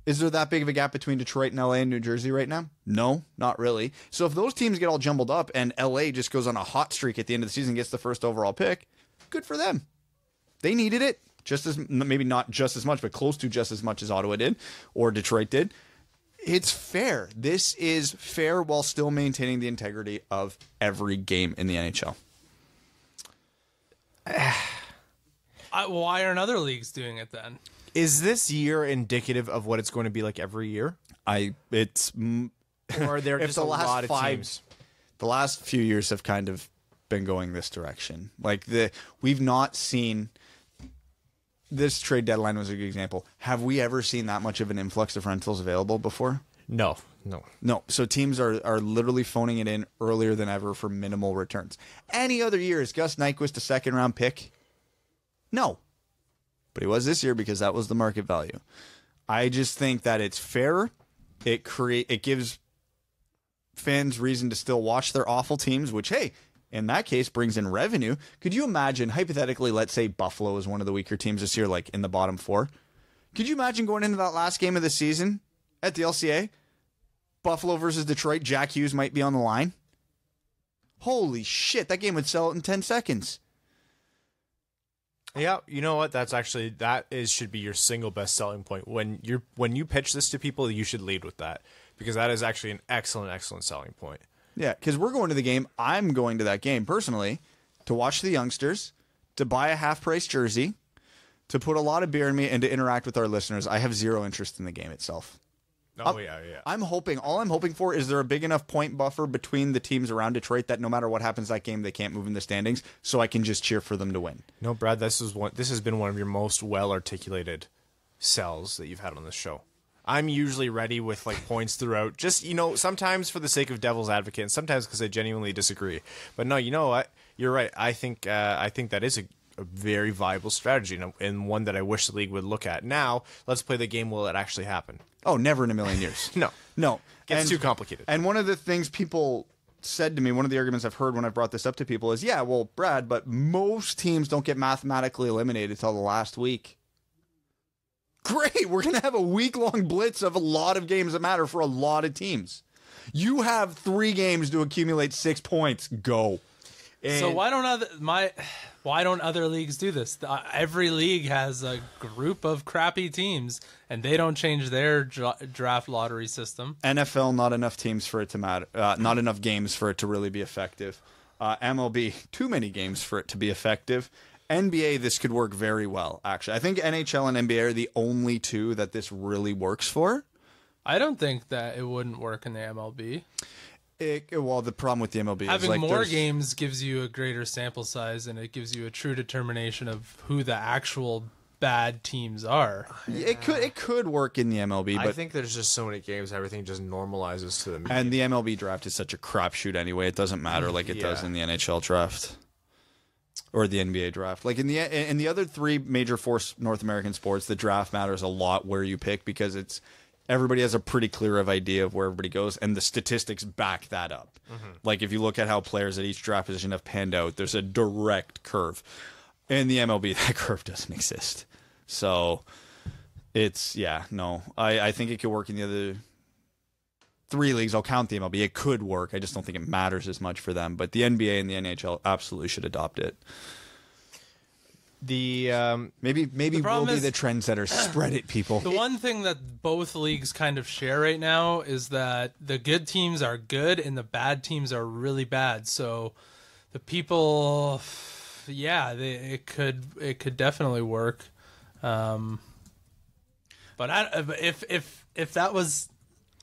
Is there that big of a gap between Detroit and LA and New Jersey right now? No, not really. So if those teams get all jumbled up and LA just goes on a hot streak at the end of the season, gets the first overall pick, good for them. They needed it just as, maybe not just as much, but close to just as much as Ottawa did or Detroit did. It's fair. This is fair while still maintaining the integrity of every game in the NHL. Why aren't other leagues doing it then? Is this year indicative of what it's going to be like every year? Or are there just a lot of teams? The last few years have kind of been going this direction. Like we've not seen this trade deadline was a good example. Have we ever seen that much of an influx of rentals available before? No. So teams are literally phoning it in earlier than ever for minimal returns. Any other year, is Gus Nyquist a second-round pick? No. But he was this year because that was the market value. I just think that it's fair. It gives fans reason to still watch their awful teams, which, hey, in that case, brings in revenue. Could you imagine, hypothetically, let's say Buffalo is one of the weaker teams this year, like in the bottom 4. Could you imagine going into that last game of the season at the LCA? Buffalo versus Detroit, Jack Hughes might be on the line. Holy shit, that game would sell in 10 seconds. Yeah, you know what? Should be your single best selling point. When you pitch this to people, you should lead with that because that is actually an excellent selling point. Yeah, because we're going to the game. I'm going to that game personally to watch the youngsters, to buy a half-price jersey, to put a lot of beer in me, and to interact with our listeners. I have zero interest in the game itself. Oh, yeah. All I'm hoping for is there a big enough point buffer between the teams around Detroit that no matter what happens that game, they can't move in the standings, so I can just cheer for them to win. No, Brad, this has been one of your most well-articulated sells that you've had on this show. I'm usually ready with like points throughout. Just, sometimes for the sake of devil's advocate, and sometimes because I genuinely disagree. But no, you know what? You're right. I think that is a very viable strategy and one that I wish the league would look at. Now, let's play the game. Will it actually happen? Oh, never in a million years. No. It's too complicated. And one of the things people said to me, one of the arguments I've heard when I've brought this up to people is, yeah, well, Brad, but most teams don't get mathematically eliminated until the last week. Great. We're going to have a week-long blitz of a lot of games that matter for a lot of teams. You have 3 games to accumulate 6 points. Go. So why don't other leagues do this? Every league has a group of crappy teams, and they don't change their draft lottery system. NFL, not enough teams for it to matter. Not enough games for it to really be effective. MLB, too many games for it to be effective. NBA, this could work very well, actually. I think NHL and NBA are the only 2 that this really works for. I don't think that it wouldn't work in the MLB. Well, the problem with the MLB is having more games gives you a greater sample size, and it gives you a true determination of who the actual bad teams are. It could work in the MLB, but I think there's just so many games, everything just normalizes to them. And the MLB draft is such a crapshoot anyway. It doesn't matter like it does in the NHL draft or the NBA draft. Like in the other 3 major North American sports, the draft matters a lot where you pick because everybody has a pretty clear idea of where everybody goes, and the statistics back that up. Mm-hmm. Like if you look at how players at each draft position have panned out, there's a direct curve. In the MLB, that curve doesn't exist. So I think it could work in the other 3 leagues. I'll count the MLB. It could work. I just don't think it matters as much for them. But the NBA and the NHL absolutely should adopt it. Maybe we'll be the trendsetters. Spread it, people. The one thing that both leagues kind of share right now is that the good teams are good and the bad teams are really bad. So the people, it could definitely work. But if that was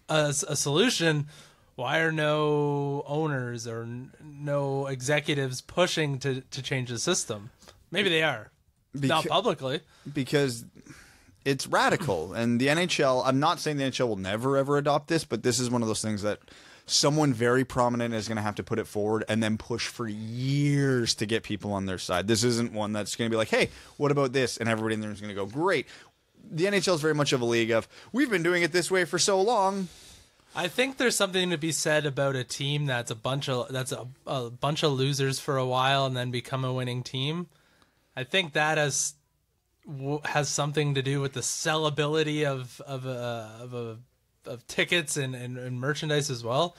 a solution, why are no owners or no executives pushing to change the system? Maybe they are. Not publicly. Because it's radical. And the NHL, I'm not saying the NHL will never, ever adopt this, but this is one of those things that someone very prominent is going to have to put it forward and then push for years to get people on their side. This isn't one that's going to be like, hey, what about this? And everybody in there is going to go, great. The NHL is very much of a league of, we've been doing it this way for so long. I think there's something to be said about a team that's a bunch of losers for a while and then become a winning team. I think that has something to do with the sellability of tickets and merchandise as well.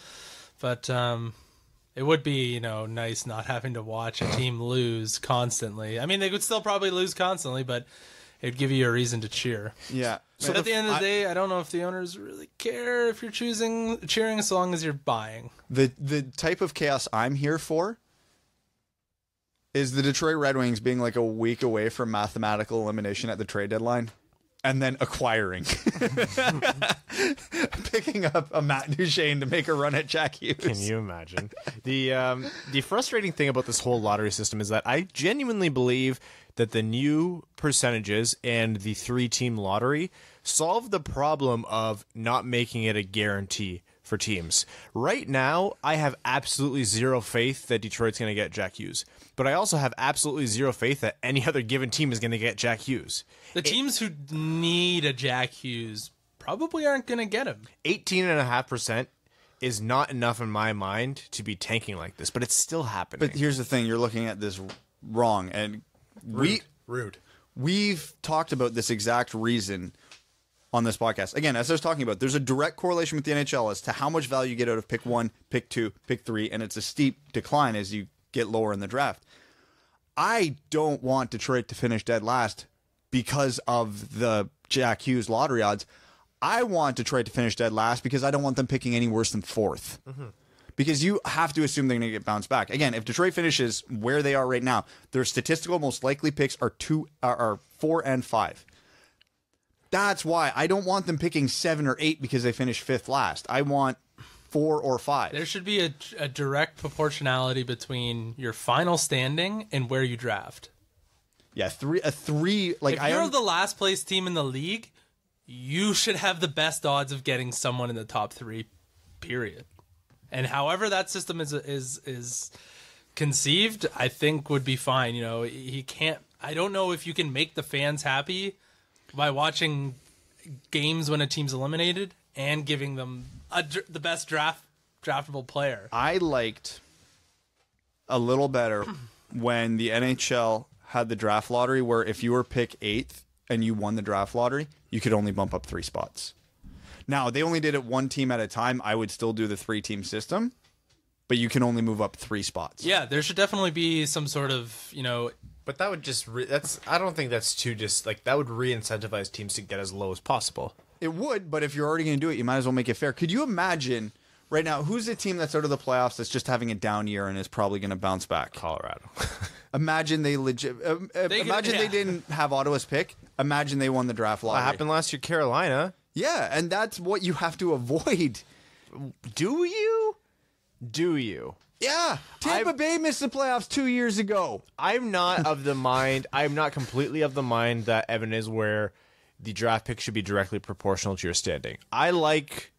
But it would be nice not having to watch a team lose constantly. I mean, they would still probably lose constantly, but it'd give you a reason to cheer. Yeah. So at the end of the day, I don't know if the owners really care if you're cheering as long as you're buying. The type of chaos I'm here for is the Detroit Red Wings being like a week away from mathematical elimination at the trade deadline and then acquiring. Picking up a Matt Duchene to make a run at Jack Hughes. Can you imagine? The frustrating thing about this whole lottery system is that I genuinely believe that the new percentages and the 3-team lottery solve the problem of not making it a guarantee for teams. Right now, I have absolutely zero faith that Detroit's going to get Jack Hughes. But I also have absolutely zero faith that any other given team is going to get Jack Hughes. The teams who need a Jack Hughes probably aren't going to get him. 18.5% is not enough in my mind to be tanking like this, but it's still happening. But here's the thing, you're looking at this wrong, and Rude. We've talked about this exact reason on this podcast. Again, as I was talking about, there's a direct correlation with the NHL as to how much value you get out of pick 1, pick 2, pick 3, and it's a steep decline as you get lower in the draft. I don't want Detroit to finish dead last because of the Jack Hughes lottery odds. I want Detroit to finish dead last because I don't want them picking any worse than 4th. Mm-hmm. Because you have to assume they're going to get bounced back. Again, if Detroit finishes where they are right now, their statistical most likely picks are 4 and 5. That's why I don't want them picking 7 or 8 because they finished 5th last. I want 4 or 5. There should be a direct proportionality between your final standing and where you draft. Yeah, a 3. Like, if you're the last place team in the league, you should have the best odds of getting someone in the top 3. Period. And however that system is conceived, I think would be fine. He can't. I don't know if you can make the fans happy by watching games when a team's eliminated and giving them the best draftable player. I liked a little better when the NHL had the draft lottery, where if you were pick 8th and you won the draft lottery, you could only bump up 3 spots. Now, they only did it 1 team at a time. I would still do the 3-team system, but you can only move up 3 spots. Yeah, there should definitely be some sort of, But that would just I don't think that's too that would re-incentivize teams to get as low as possible. It would, but if you're already going to do it, you might as well make it fair. Could you imagine right now who's the team that's out of the playoffs that's just having a down year and is probably going to bounce back? Colorado. Imagine they they didn't have Ottawa's pick. Imagine they won the draft lottery. What happened last year, Carolina? Yeah, and that's what you have to avoid. Do you? Yeah, Tampa Bay missed the playoffs 2 years ago. I'm not completely of the mind that Evan is, where the draft pick should be directly proportional to your standing. I like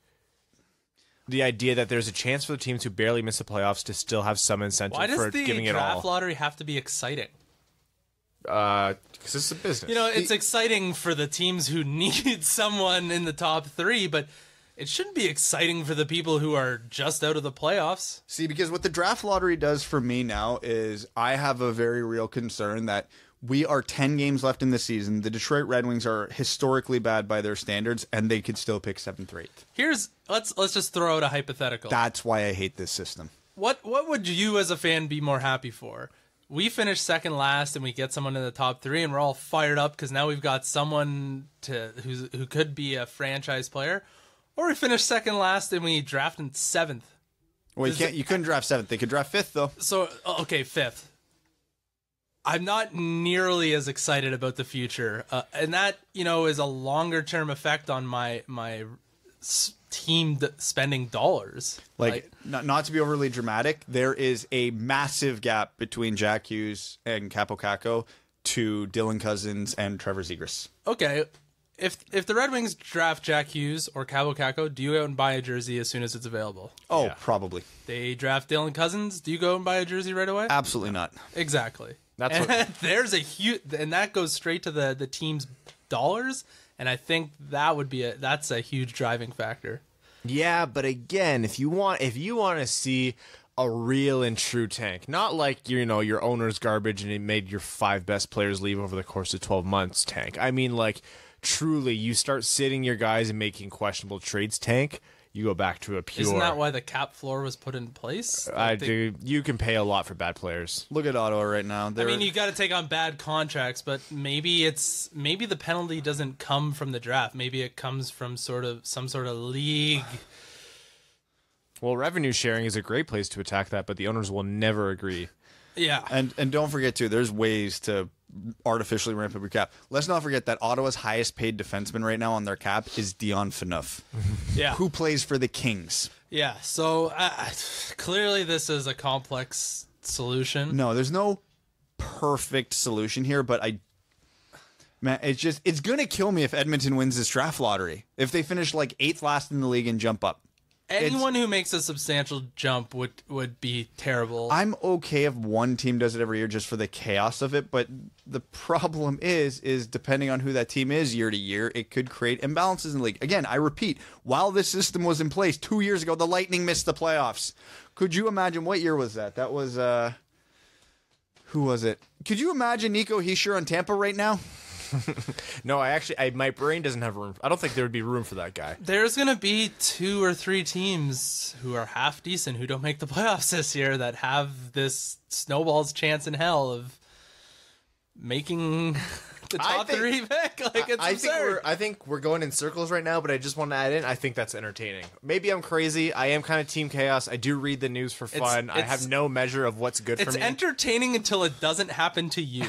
the idea that there's a chance for the teams who barely miss the playoffs to still have some incentive for giving it all. Why does the draft lottery have to be exciting? Because it's a business. It's exciting for the teams who need someone in the top 3, but it shouldn't be exciting for the people who are just out of the playoffs. See, because what the draft lottery does for me now is I have a very real concern that we are 10 games left in the season. The Detroit Red Wings are historically bad by their standards, and they could still pick 7th or 8th. Let's just throw out a hypothetical. That's why I hate this system. What would you as a fan be more happy for? We finish second last and we get someone in the top 3 and we're all fired up because now we've got someone who could be a franchise player, or we finish second last and we draft in 7th. Well, you couldn't draft 7th. They could draft 5th though. So okay, 5th. I'm not nearly as excited about the future, and that is a longer term effect on my team spending dollars. Like not to be overly dramatic, there is a massive gap between Jack Hughes and Capo Caco to Dylan Cousins and Trevor Zegras. Okay, if the Red Wings draft Jack Hughes or Capo Caco, do you go out and buy a jersey as soon as it's available? Oh, Yeah. probably. They draft Dylan Cousins, do you go and buy a jersey right away? Absolutely not. Exactly. That's and what- there's a huge, and that goes straight to the team's dollars, and I think that's a huge driving factor. Yeah, but again, if you want to see a real and true tank, not like your owner's garbage and it made your 5 best players leave over the course of 12 months tank. I mean, like, truly, you start sitting your guys and making questionable trades tank. You go back to a pure. Isn't that why the cap floor was put in place? You can pay a lot for bad players. Look at Ottawa right now. I mean, you got to take on bad contracts, but maybe the penalty doesn't come from the draft. Maybe it comes from some sort of league. Well, revenue sharing is a great place to attack that, but the owners will never agree. Yeah, And don't forget, too, there's ways to artificially ramp up your cap. Let's not forget that Ottawa's highest paid defenseman right now on their cap is Dion Phaneuf, yeah, who plays for the Kings. yeah. So clearly, this is a complex solution. No, there's no perfect solution here, but it's going to kill me if Edmonton wins this draft lottery. If they finish like 8th last in the league and jump up. Anyone who makes a substantial jump would be terrible. I'm okay if one team does it every year just for the chaos of it, but the problem is depending on who that team is year to year, it could create imbalances in the league. Again, I repeat, while this system was in place 2 years ago, the Lightning missed the playoffs. Could you imagine, what year was that? That was, who was it? Could you imagine Nico Hischier on Tampa right now? No, my brain doesn't have room. I don't think there would be room for that guy. There's going to be 2 or 3 teams who are half decent who don't make the playoffs this year that have this snowball's chance in hell of making the top 3 pick. Like, it's absurd. I think we're going in circles right now, but I just want to add in, I think that's entertaining. Maybe I'm crazy. I am kind of team chaos. I do read the news for fun. I have no measure of what's good for me. It's entertaining until it doesn't happen to you.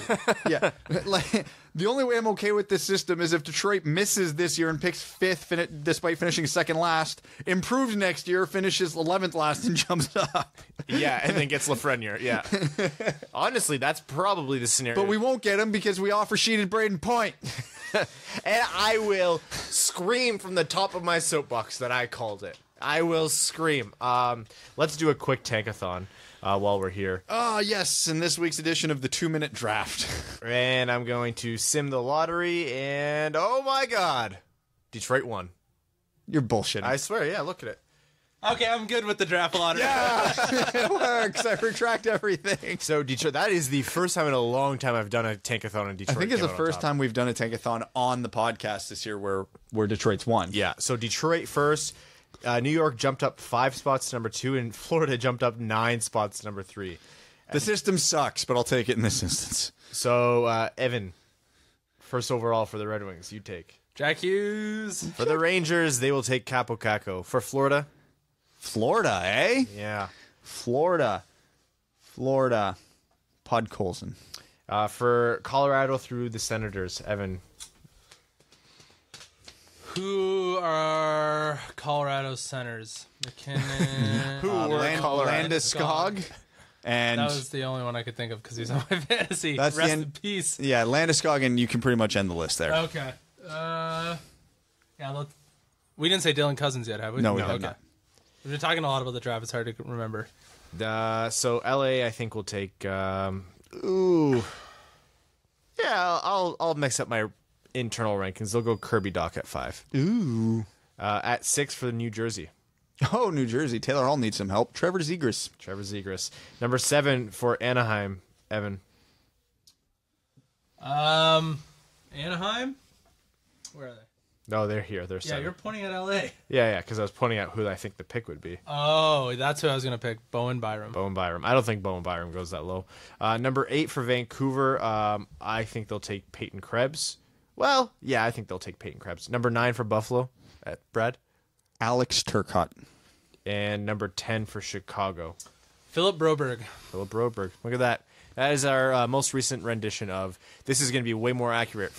Yeah. Like, the only way I'm okay with this system is if Detroit misses this year and picks 5th despite finishing 2nd last, improves next year, finishes 11th last, and jumps up. Yeah, and then gets Lafreniere. Yeah. Honestly, that's probably the scenario. But we won't get him because we offer sheeted Braden Point. And I will scream from the top of my soapbox that I called it. I will scream. Let's do a quick tankathon while we're here. Yes, in this week's edition of the 2-minute draft. And I'm going to sim the lottery, and oh my god, Detroit won. You're bullshitting. I swear, yeah, look at it. Okay, I'm good with the draft lottery. It works. I retract everything. So Detroit, that is the first time in a long time I've done a tankathon in Detroit. I think it's the came out on first top. time we've done a tankathon on the podcast this year where Detroit's won. Yeah, so Detroit first. New York jumped up 5 spots to number 2, and Florida jumped up 9 spots to number 3. The system sucks, but I'll take it in this instance. So, Evan, first overall for the Red Wings, you take. Jack Hughes. For the Rangers, they will take Capo Caco. For Florida? Florida, eh? Yeah. Florida. Podkolzin. For Colorado through the Senators, Evan. Who are Colorado centers? McKinnon. Landeskog. And That was the only one I could think of because he's on my fantasy. That's the Rest end- in peace. yeah, Landeskog, and you can pretty much end the list there. Okay. We didn't say Dylan Cousins yet, have we? No, we have not. We've been talking a lot about the draft. It's hard to remember. So LA, I think will take. Ooh. Yeah, I'll mix up my internal rankings. They'll go Kirby Doc at 5. Ooh. At 6 for the New Jersey. Oh, New Jersey. Taylor Hall needs some help. Trevor Zegras. Number 7 for Anaheim, Evan. Anaheim? Where are they? No, they're here. They're 7. Yeah, you're pointing at LA. Yeah, because I was pointing out who I think the pick would be. Oh, that's who I was going to pick. Bowen Byram. Bowen Byram. I don't think Bowen Byram goes that low. Number 8 for Vancouver. I think they'll take Peyton Krebs. Well, yeah, I think they'll take Peyton Krebs. Number 9 for Buffalo, at Brad. Alex Turcotte. And number 10 for Chicago, Philip Broberg. Philip Broberg. Look at that. That is our most recent rendition of. This is going to be way more accurate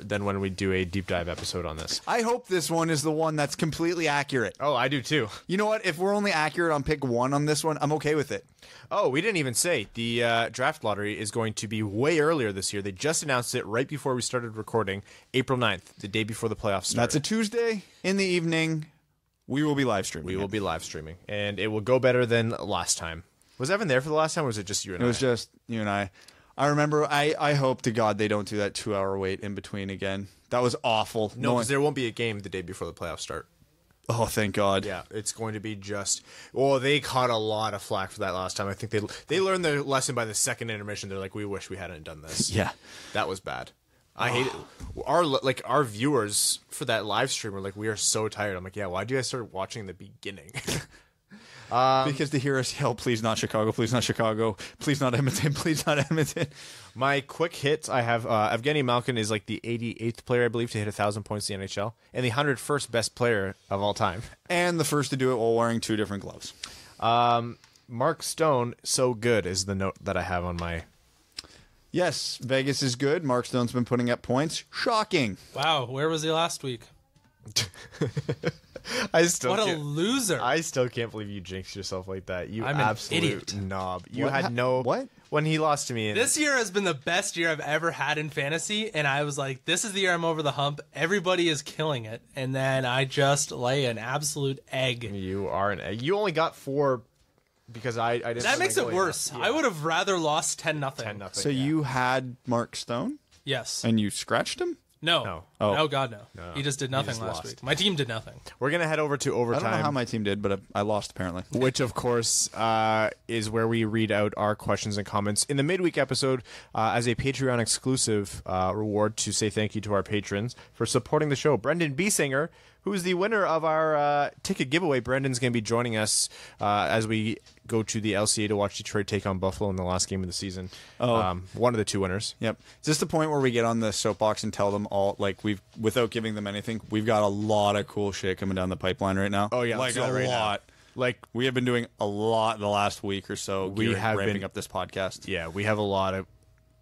than when we do a deep dive episode on this. I hope this one is the one that's completely accurate. Oh, I do too. You know what? If we're only accurate on pick 1 on this one, I'm okay with it. Oh, we didn't even say the draft lottery is going to be way earlier this year. They just announced it right before we started recording, April 9th, the day before the playoffs start. That's a Tuesday in the evening. We will be live streaming. We will be live streaming, and it will go better than last time. Was Evan there for the last time, or was it just you and I? It was just you and I. I remember, I hope to God they don't do that 2-hour wait in between again. That was awful. No, because there won't be a game the day before the playoffs start. Oh, thank God. Yeah, it's going to be just... Well, they caught a lot of flack for that last time. I think they learned their lesson by the second intermission. They're like, we wish we hadn't done this. Yeah. That was bad. I hate it. Our viewers for that live stream were like, we are so tired. I'm like, yeah, why do you guys start watching in the beginning? Because to hear us yell, please not Chicago, please not Chicago, please not Edmonton, please not Edmonton. My quick hits, I have Evgeny Malkin is like the 88th player, I believe, to hit 1,000 points in the NHL, and the 101st best player of all time. And the first to do it while wearing 2 different gloves. Mark Stone, so good, is the note that I have on my... Yes, Vegas is good. Mark Stone's been putting up points. Shocking. Wow, where was he last week? What a loser. I still can't believe you jinxed yourself like that. I'm an idiot. Knob. You had no... What? When he lost to me... This year has been the best year I've ever had in fantasy, and I was like, this is the year I'm over the hump. Everybody is killing it. And then I just lay an absolute egg. You are an egg. You only got 4 because I didn't... That makes it worse. Yeah. I would have rather lost 10-0. 10-0. So you had Mark Stone? Yes. And you scratched him? No. Oh. No, God, no. He just did nothing last week. My team did nothing. We're going to head over to overtime. I don't know how my team did, but I lost apparently. Which, of course, is where we read out our questions and comments in the midweek episode as a Patreon exclusive reward to say thank you to our patrons for supporting the show. Brendan Biesinger, who is the winner of our ticket giveaway. Brendan's going to be joining us as we go to the LCA to watch Detroit take on Buffalo in the last game of the season. One of the 2 winners. Yep. Is this the point where we get on the soapbox and tell them all, like, without giving them anything, we've got a lot of cool shit coming down the pipeline right now? Oh, yeah. Like, a lot. Like, we have been doing a lot the last week or so. We have ramping up this podcast. Yeah, we have a lot of...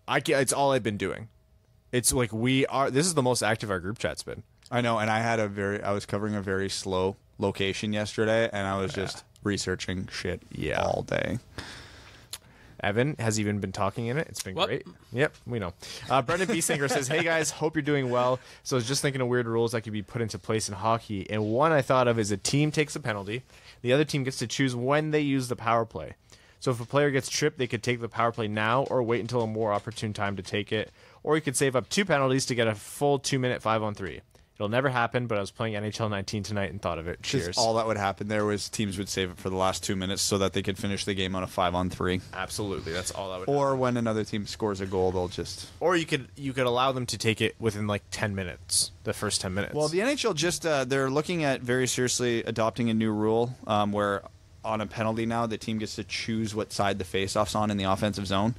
It's all I've been doing. It's like this is the most active our group chat's been. I know, and I was covering a very slow location yesterday, and I was just researching shit all day. Evan has even been talking in it. It's been great. Yep, we know. Brendan Biesinger says, hey guys, hope you're doing well. So I was just thinking of weird rules that could be put into place in hockey. And one I thought of is a team takes a penalty. The other team gets to choose when they use the power play. So if a player gets tripped, they could take the power play now or wait until a more opportune time to take it. Or you could save up 2 penalties to get a full 2-minute 5-on-3. It'll never happen, but I was playing NHL 19 tonight and thought of it. Cheers. All that would happen there was teams would save it for the last 2 minutes so that they could finish the game on a 5-on-3. Absolutely, that's all that would Or happen. when another team scores a goal, they'll just... Or you could allow them to take it within like 10 minutes, the first 10 minutes. Well, the NHL just, they're looking at very seriously adopting a new rule where on a penalty now, the team gets to choose what side the faceoff's on in the offensive zone.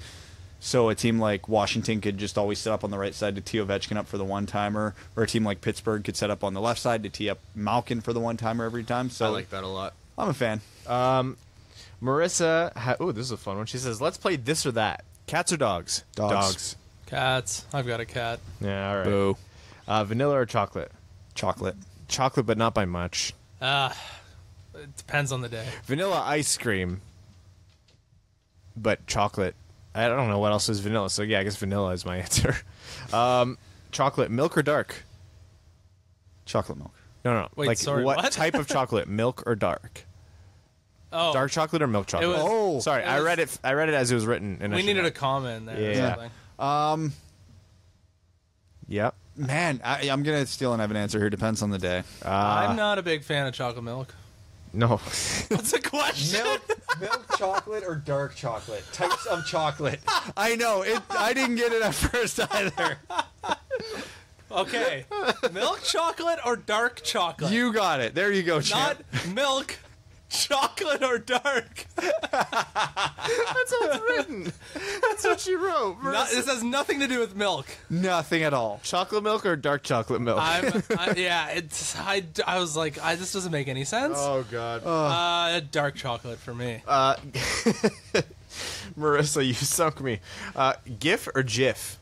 So a team like Washington could just always set up on the right side to tee Ovechkin up for the one-timer, or a team like Pittsburgh could set up on the left side to tee up Malkin for the one-timer every time. So I like that a lot. I'm a fan. Marissa, this is a fun one. She says, let's play this or that. Cats or dogs? Dogs. Cats. I've got a cat. Yeah, all right. Boo. Vanilla or chocolate? Chocolate. Chocolate, but not by much. It depends on the day. Vanilla ice cream, but chocolate. I don't know what else is vanilla, so yeah, I guess vanilla is my answer. Chocolate, milk or dark? Chocolate milk. No. Wait, like, sorry, what? type of chocolate, milk or dark? Oh, Dark chocolate or milk chocolate? Sorry, I read it as it was written. We needed a comment there. Yeah. Or something. Yep. Man, I'm going to steal an Evan answer here. Depends on the day. I'm not a big fan of chocolate milk. No. What's the question? Milk chocolate or dark chocolate? Types of chocolate. I know. I didn't get it at first either. Okay. Milk chocolate or dark chocolate? You got it. There you go, champ. Not milk, chocolate or dark. That's how it's written. That's what she wrote. This has nothing to do with milk. Nothing at all. Chocolate milk or dark chocolate milk? I was like, this doesn't make any sense. Oh, God. Dark chocolate for me. Marissa, you sunk me. GIF or GIF?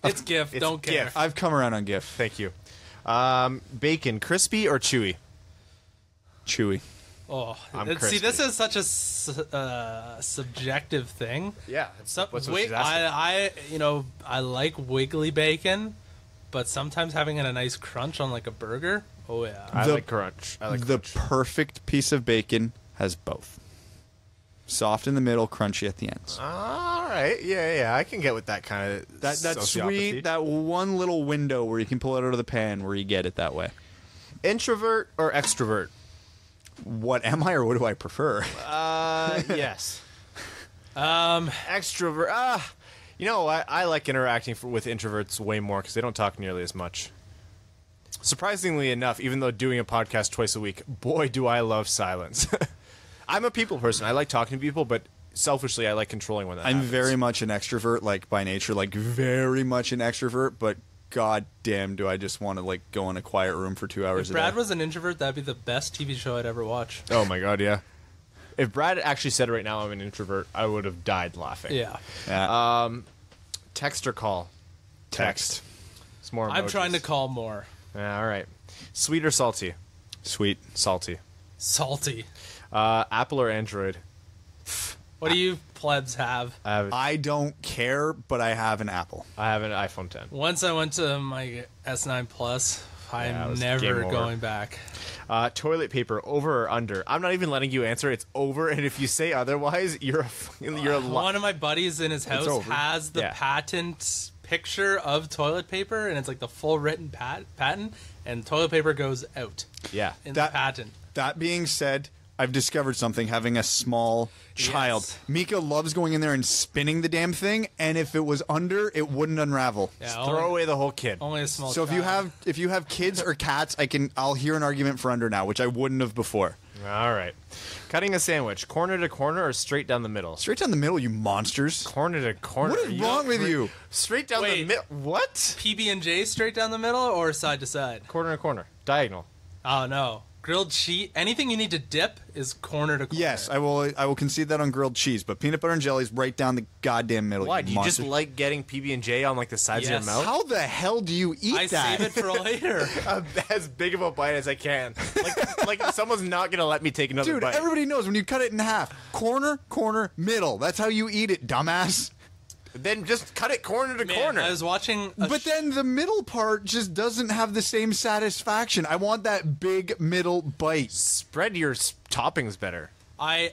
It's GIF. It's Don't care. GIF. I've come around on GIF. Thank you. Bacon, crispy or chewy? Chewy. Oh, I'm see, crispy. this is such a subjective thing. Yeah. So, What's what wait, she's asking. I like wiggly bacon, but sometimes having a nice crunch on like a burger. Oh yeah. I like crunch. I like The crunch. perfect piece of bacon has both. Soft in the middle, crunchy at the ends. All right. Yeah. I can get with that kind of That sweet, that one little window where you can pull it out of the pan where you get it that way. Introvert or extrovert? What am I or what do I prefer? Yes. Extrovert. You know what? I like interacting with introverts way more because they don't talk nearly as much. Surprisingly enough, even though doing a podcast twice a week, boy, do I love silence. I'm a people person. I like talking to people, but selfishly, I like controlling when that I'm happens. very much an extrovert, like by nature, like very much an extrovert, but god damn do I just want to like go in a quiet room for 2 hours If a day. Brad was an introvert, that'd be the best TV show I'd ever watch. Oh my god, yeah. If Brad actually said right now I'm an introvert, I would have died laughing. Yeah. Yeah. Text or call? Text. It's more I'm emojis. trying to call more. Yeah, all right. Sweet or salty? Sweet. Salty. Salty. Apple or Android? What do you plebs have? I don't care, but I have an Apple. I have an iPhone 10. Once I went to my S9 Plus, Yeah, it I'm was game never over. going back. Toilet paper, over or under? I'm not even letting you answer. It's over, and if you say otherwise, you're a One of my buddies in his house over. has the Yeah. patent picture of toilet paper, and it's like the full written patent, and toilet paper goes out Yeah. in That- the patent. That being said, I've discovered something having a small child. Yes. Mika loves going in there and spinning the damn thing, and if it was under, it wouldn't unravel. Yeah, Throw away the whole kid. only a small. So if you have kids or cats, I'll hear an argument for under now, which I wouldn't have before. All right. Cutting a sandwich, corner to corner or straight down the middle? Straight down the middle, you monsters. Corner to corner. What is wrong with you? Straight down the Wait. middle. What? PB&J straight down the middle or side to side? Corner to corner. Diagonal. Oh no, grilled cheese. Anything you need to dip is corner to corner. Yes, I will concede that on grilled cheese, but peanut butter and jelly is right down the goddamn middle. Why? Do you just monster. like getting PB&J on like the sides Yes. of your mouth? How the hell do you eat I that? save it for later. As big of a bite as I can. Like someone's not gonna let me take another Dude, bite. everybody knows when you cut it in half. Corner, corner, middle. That's how you eat it, dumbass. Then just cut it corner to Man, corner. I was watching. But then the middle part just doesn't have the same satisfaction. I want that big middle bite. Spread your toppings better. I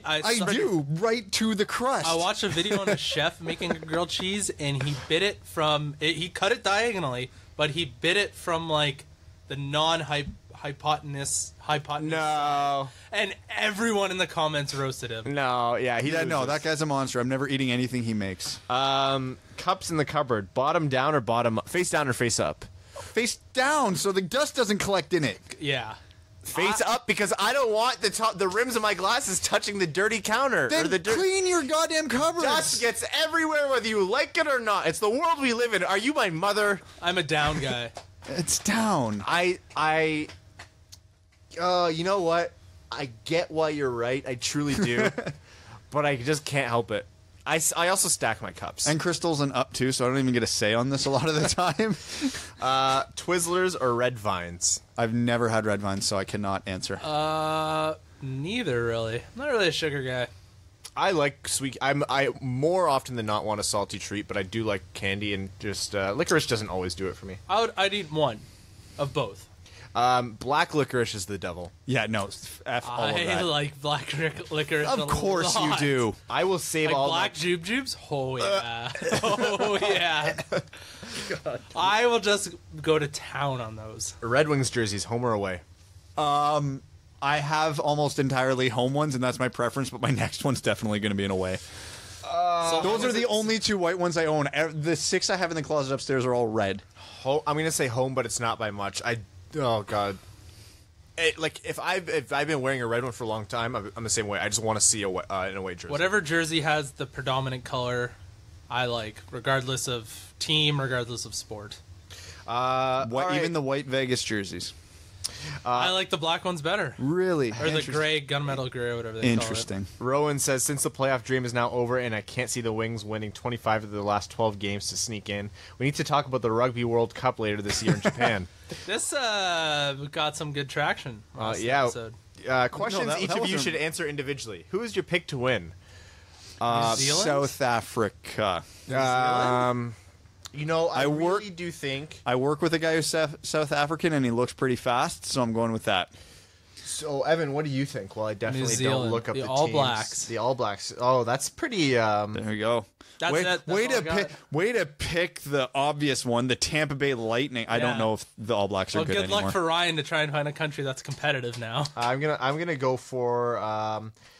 do, right to the crust. I watched a video on a chef making a grilled cheese, and he bit it from. He cut it diagonally, but he bit it from like the non-hypotenuse. No. And everyone in the comments roasted him. No, yeah, he Yeah, no, loses. that guy's a monster. I'm never eating anything he makes. Cups in the cupboard, bottom down or bottom up? Face down or face up? Face down so the dust doesn't collect in it. Yeah. Face up because I don't want the rims of my glasses touching the dirty counter. Then or the clean your goddamn cupboards. Dust gets everywhere whether you like it or not. It's the world we live in. Are you my mother? I'm a down guy. It's down. You know what? I get why you're right. I truly do. But I just can't help it. I also stack my cups. And Crystal's an up too, so I don't even get a say on this a lot of the time. Twizzlers or Red Vines? I've never had red vines, so I cannot answer. Neither really. I'm not really a sugar guy. I like sweet. I more often than not want a salty treat, but I do like candy, and just licorice doesn't always do it for me. I'd eat one of both. Black licorice is the devil. Yeah, no, F all of I that. like black licorice. Of course you do. I will save Like all black jube jubes? Oh yeah. Oh yeah. I will just go to town on those. Red Wings jerseys, home or away? I have almost entirely home ones, and that's my preference, but my next one's definitely going to be an away. So Those are the only two white ones I own. The 6 I have in the closet upstairs are all red. I'm gonna say home, but it's not by much. Oh god. If I've been wearing a red one for a long time, I'm the same way. I just want to see an away jersey. whatever jersey has the predominant color, I like, regardless of team, regardless of sport. What, all right. even the white Vegas jerseys. I like the black ones better. Really? Or the gray, gunmetal gray, or whatever they Interesting. Rowan says, since the playoff dream is now over and I can't see the Wings winning 25 of the last 12 games to sneak in, we need to talk about the Rugby World Cup later this year in Japan. This got some good traction. Yeah. Episode. Questions that each of you wasn't- should answer individually. Who is your pick to win? New Zealand? South Africa. You know, I work- really do think... I work with a guy who's South African, and he looks pretty fast, so I'm going with that. So, Evan, what do you think? Well, I definitely don't Zealand, look up the the All teams. Blacks. The All Blacks. Oh, that's pretty... There you go. That's way, it. That's way all to I got. pick. Way to pick the obvious one, the Tampa Bay Lightning. I don't Yeah. know if the All Blacks are Well, good good anymore. luck for Ryan to try and find a country that's competitive now. I'm gonna go for...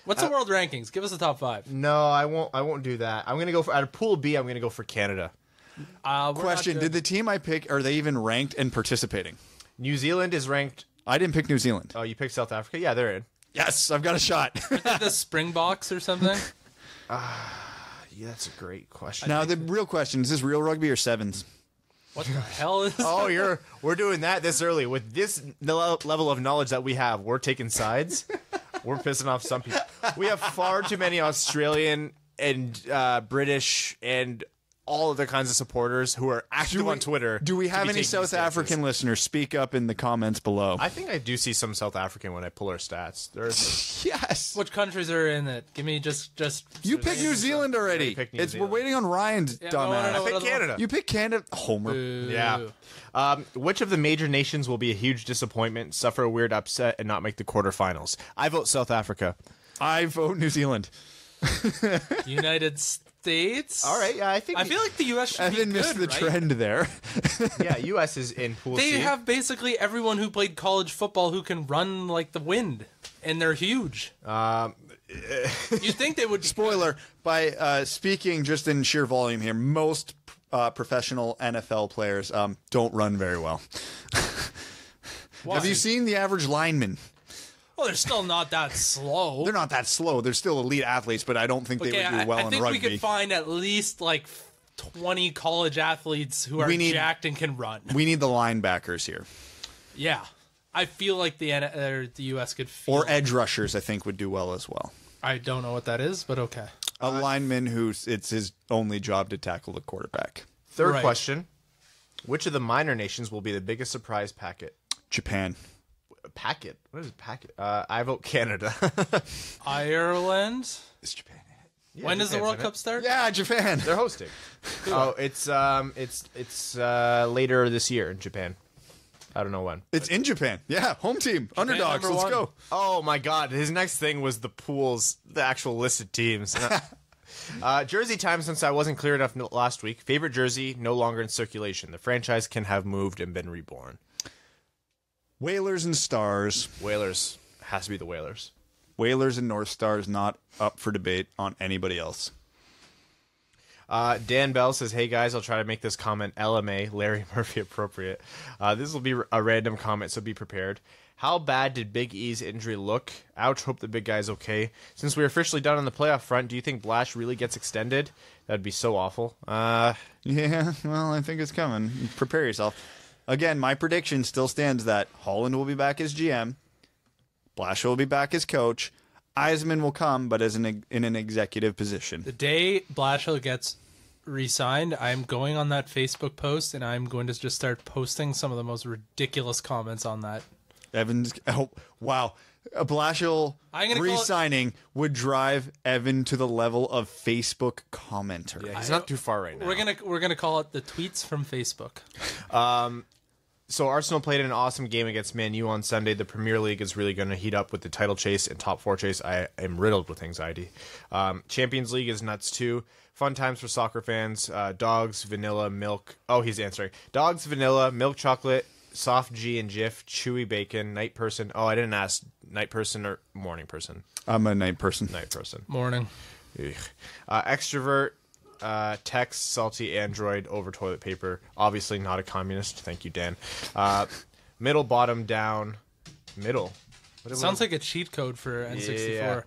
What's the world rankings? Give us the top 5. no, I won't do that. I'm gonna go for... Out of Pool B, I'm gonna go for Canada. Question: did the team I pick, are they even ranked and participating? New Zealand is ranked... I didn't pick New Zealand. Oh, you picked South Africa? Yeah, they're in. Yes, I've got a shot. the Springboks or something? Yeah, that's a great question. Now the real question: is this real rugby or sevens? What the hell is Oh, we're doing that this early. With this level of knowledge that we have, we're taking sides. We're pissing off some people. We have far too many Australian and British and all other kinds of supporters who are active on Twitter. Do we to have be any taking South these stances. African listeners? Speak up in the comments below. I think I do see some South African when I pull our stats. There's Yes. Which countries are in it? Give me just. You picked New Zealand already. picked New We're Zealand. waiting on Ryan's Yeah, I wanna know dumbass. what I picked other- Canada. You picked Canada. Homer. Boo. Yeah. Which of the major nations will be a huge disappointment, suffer a weird upset, and not make the quarterfinals? I vote South Africa. I vote New Zealand. United States. All right, yeah, I think I feel like the U.S. should be Evan good, missed the right? trend there. yeah, U.S. is in Pool They C. have basically everyone who played college football who can run like the wind, and they're huge. You think they would? Spoiler, by speaking just in sheer volume here, most professional NFL players don't run very well. Why? Have you seen the average lineman? Well, they're still not that slow. They're not that slow. They're still elite athletes, but I don't think they would do well I in think rugby. we could find at least like 20 college athletes who are jacked and can run. We need the linebackers here. Yeah, I feel like the U.S. could. Feel Or edge rushers, I think, would do well as well. I don't know what that is, but okay. A lineman who's it's his only job to tackle the quarterback. Third Right. question. Which of the minor nations will be the biggest surprise packet? Japan. Packet? What is packet? I vote Canada. Ireland. Is Japan it? When does the Japan's World in it. Cup start? Yeah, Japan. They're hosting. Oh, it's later this year in Japan. I don't know when. It's in Japan. Yeah, home team. Underdogs. number Let's one. go. Oh my God! His next thing was the pools, the actual listed teams. Jersey time, since I wasn't clear enough last week. Favorite jersey no longer in circulation. The franchise can have moved and been reborn. Whalers and Stars. Whalers has to be the Whalers. Whalers and North Stars not up for debate on anybody else. Dan Bell says, "Hey guys, I'll try to make this comment LMA, Larry Murphy appropriate. This will be a random comment, so be prepared. How bad did Big E's injury look? Ouch, hope the big guy's okay. Since we're officially done on the playoff front, do you think Blash really gets extended? That'd be so awful. Yeah, well, I think it's coming. Prepare yourself. Again, my prediction still stands that Holland will be back as GM. Blashill will be back as coach. Eisman will come, but as in an executive position. The day Blashill gets re-signed, I'm going on that Facebook post and I'm going to just start posting some of the most ridiculous comments on that. Evans, oh, wow. Blashill I'm gonna call it- re-signing would drive Evan to the level of Facebook commenter. yeah, he's not too far right now. We're gonna call it the tweets from Facebook. So Arsenal played an awesome game against Man U on Sunday. The Premier League is really going to heat up with the title chase and top four chase. I am riddled with anxiety. Champions League is nuts too. Fun times for soccer fans. Dogs, vanilla, milk. Oh, he's answering. Dogs, vanilla, milk chocolate, soft G and Jif, chewy bacon, night person. Oh, I didn't ask night person or morning person. I'm a night person. Night person. Morning. Ugh. Extrovert. Text, salty Android over toilet paper. Obviously not a communist. Thank you, Dan. Middle, bottom, down. Middle. Sounds like a cheat code for N64.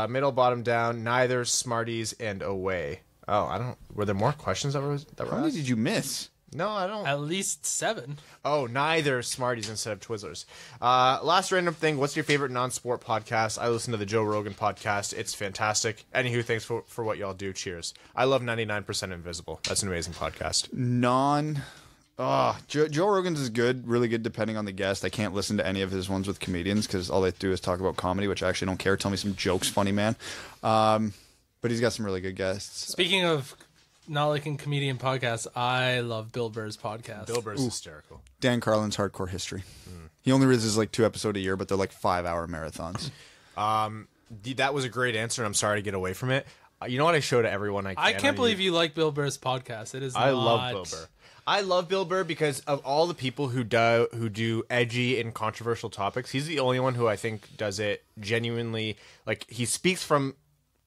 Middle, bottom, down. Neither, Smarties, and away. Oh, I don't. Were there more questions that were How many asked? did you miss? No, I don't. At least 7. Oh, neither Smarties instead of Twizzlers. Last random thing. What's your favorite non-sport podcast? I listen to the Joe Rogan podcast. It's fantastic. Anywho, thanks for what y'all do. Cheers. I love 99% Invisible. That's an amazing podcast. Joe Rogan's is good, really good depending on the guest. I can't listen to any of his ones with comedians because all they do is talk about comedy, which I actually don't care. Tell me some jokes, funny man. But he's got some really good guests. Speaking of not liking comedian podcasts, I love Bill Burr's podcast. Bill Burr's hysterical. Dan Carlin's Hardcore History. He only releases like 2 episodes a year, but they're like 5-hour marathons. That was a great answer, and I'm sorry to get away from it. You know what I show to everyone I can? I can't believe you like Bill Burr's podcast. It is. I love Bill Burr. I love Bill Burr because of all the people who do edgy and controversial topics. He's the only one who I think does it genuinely. Like, he speaks from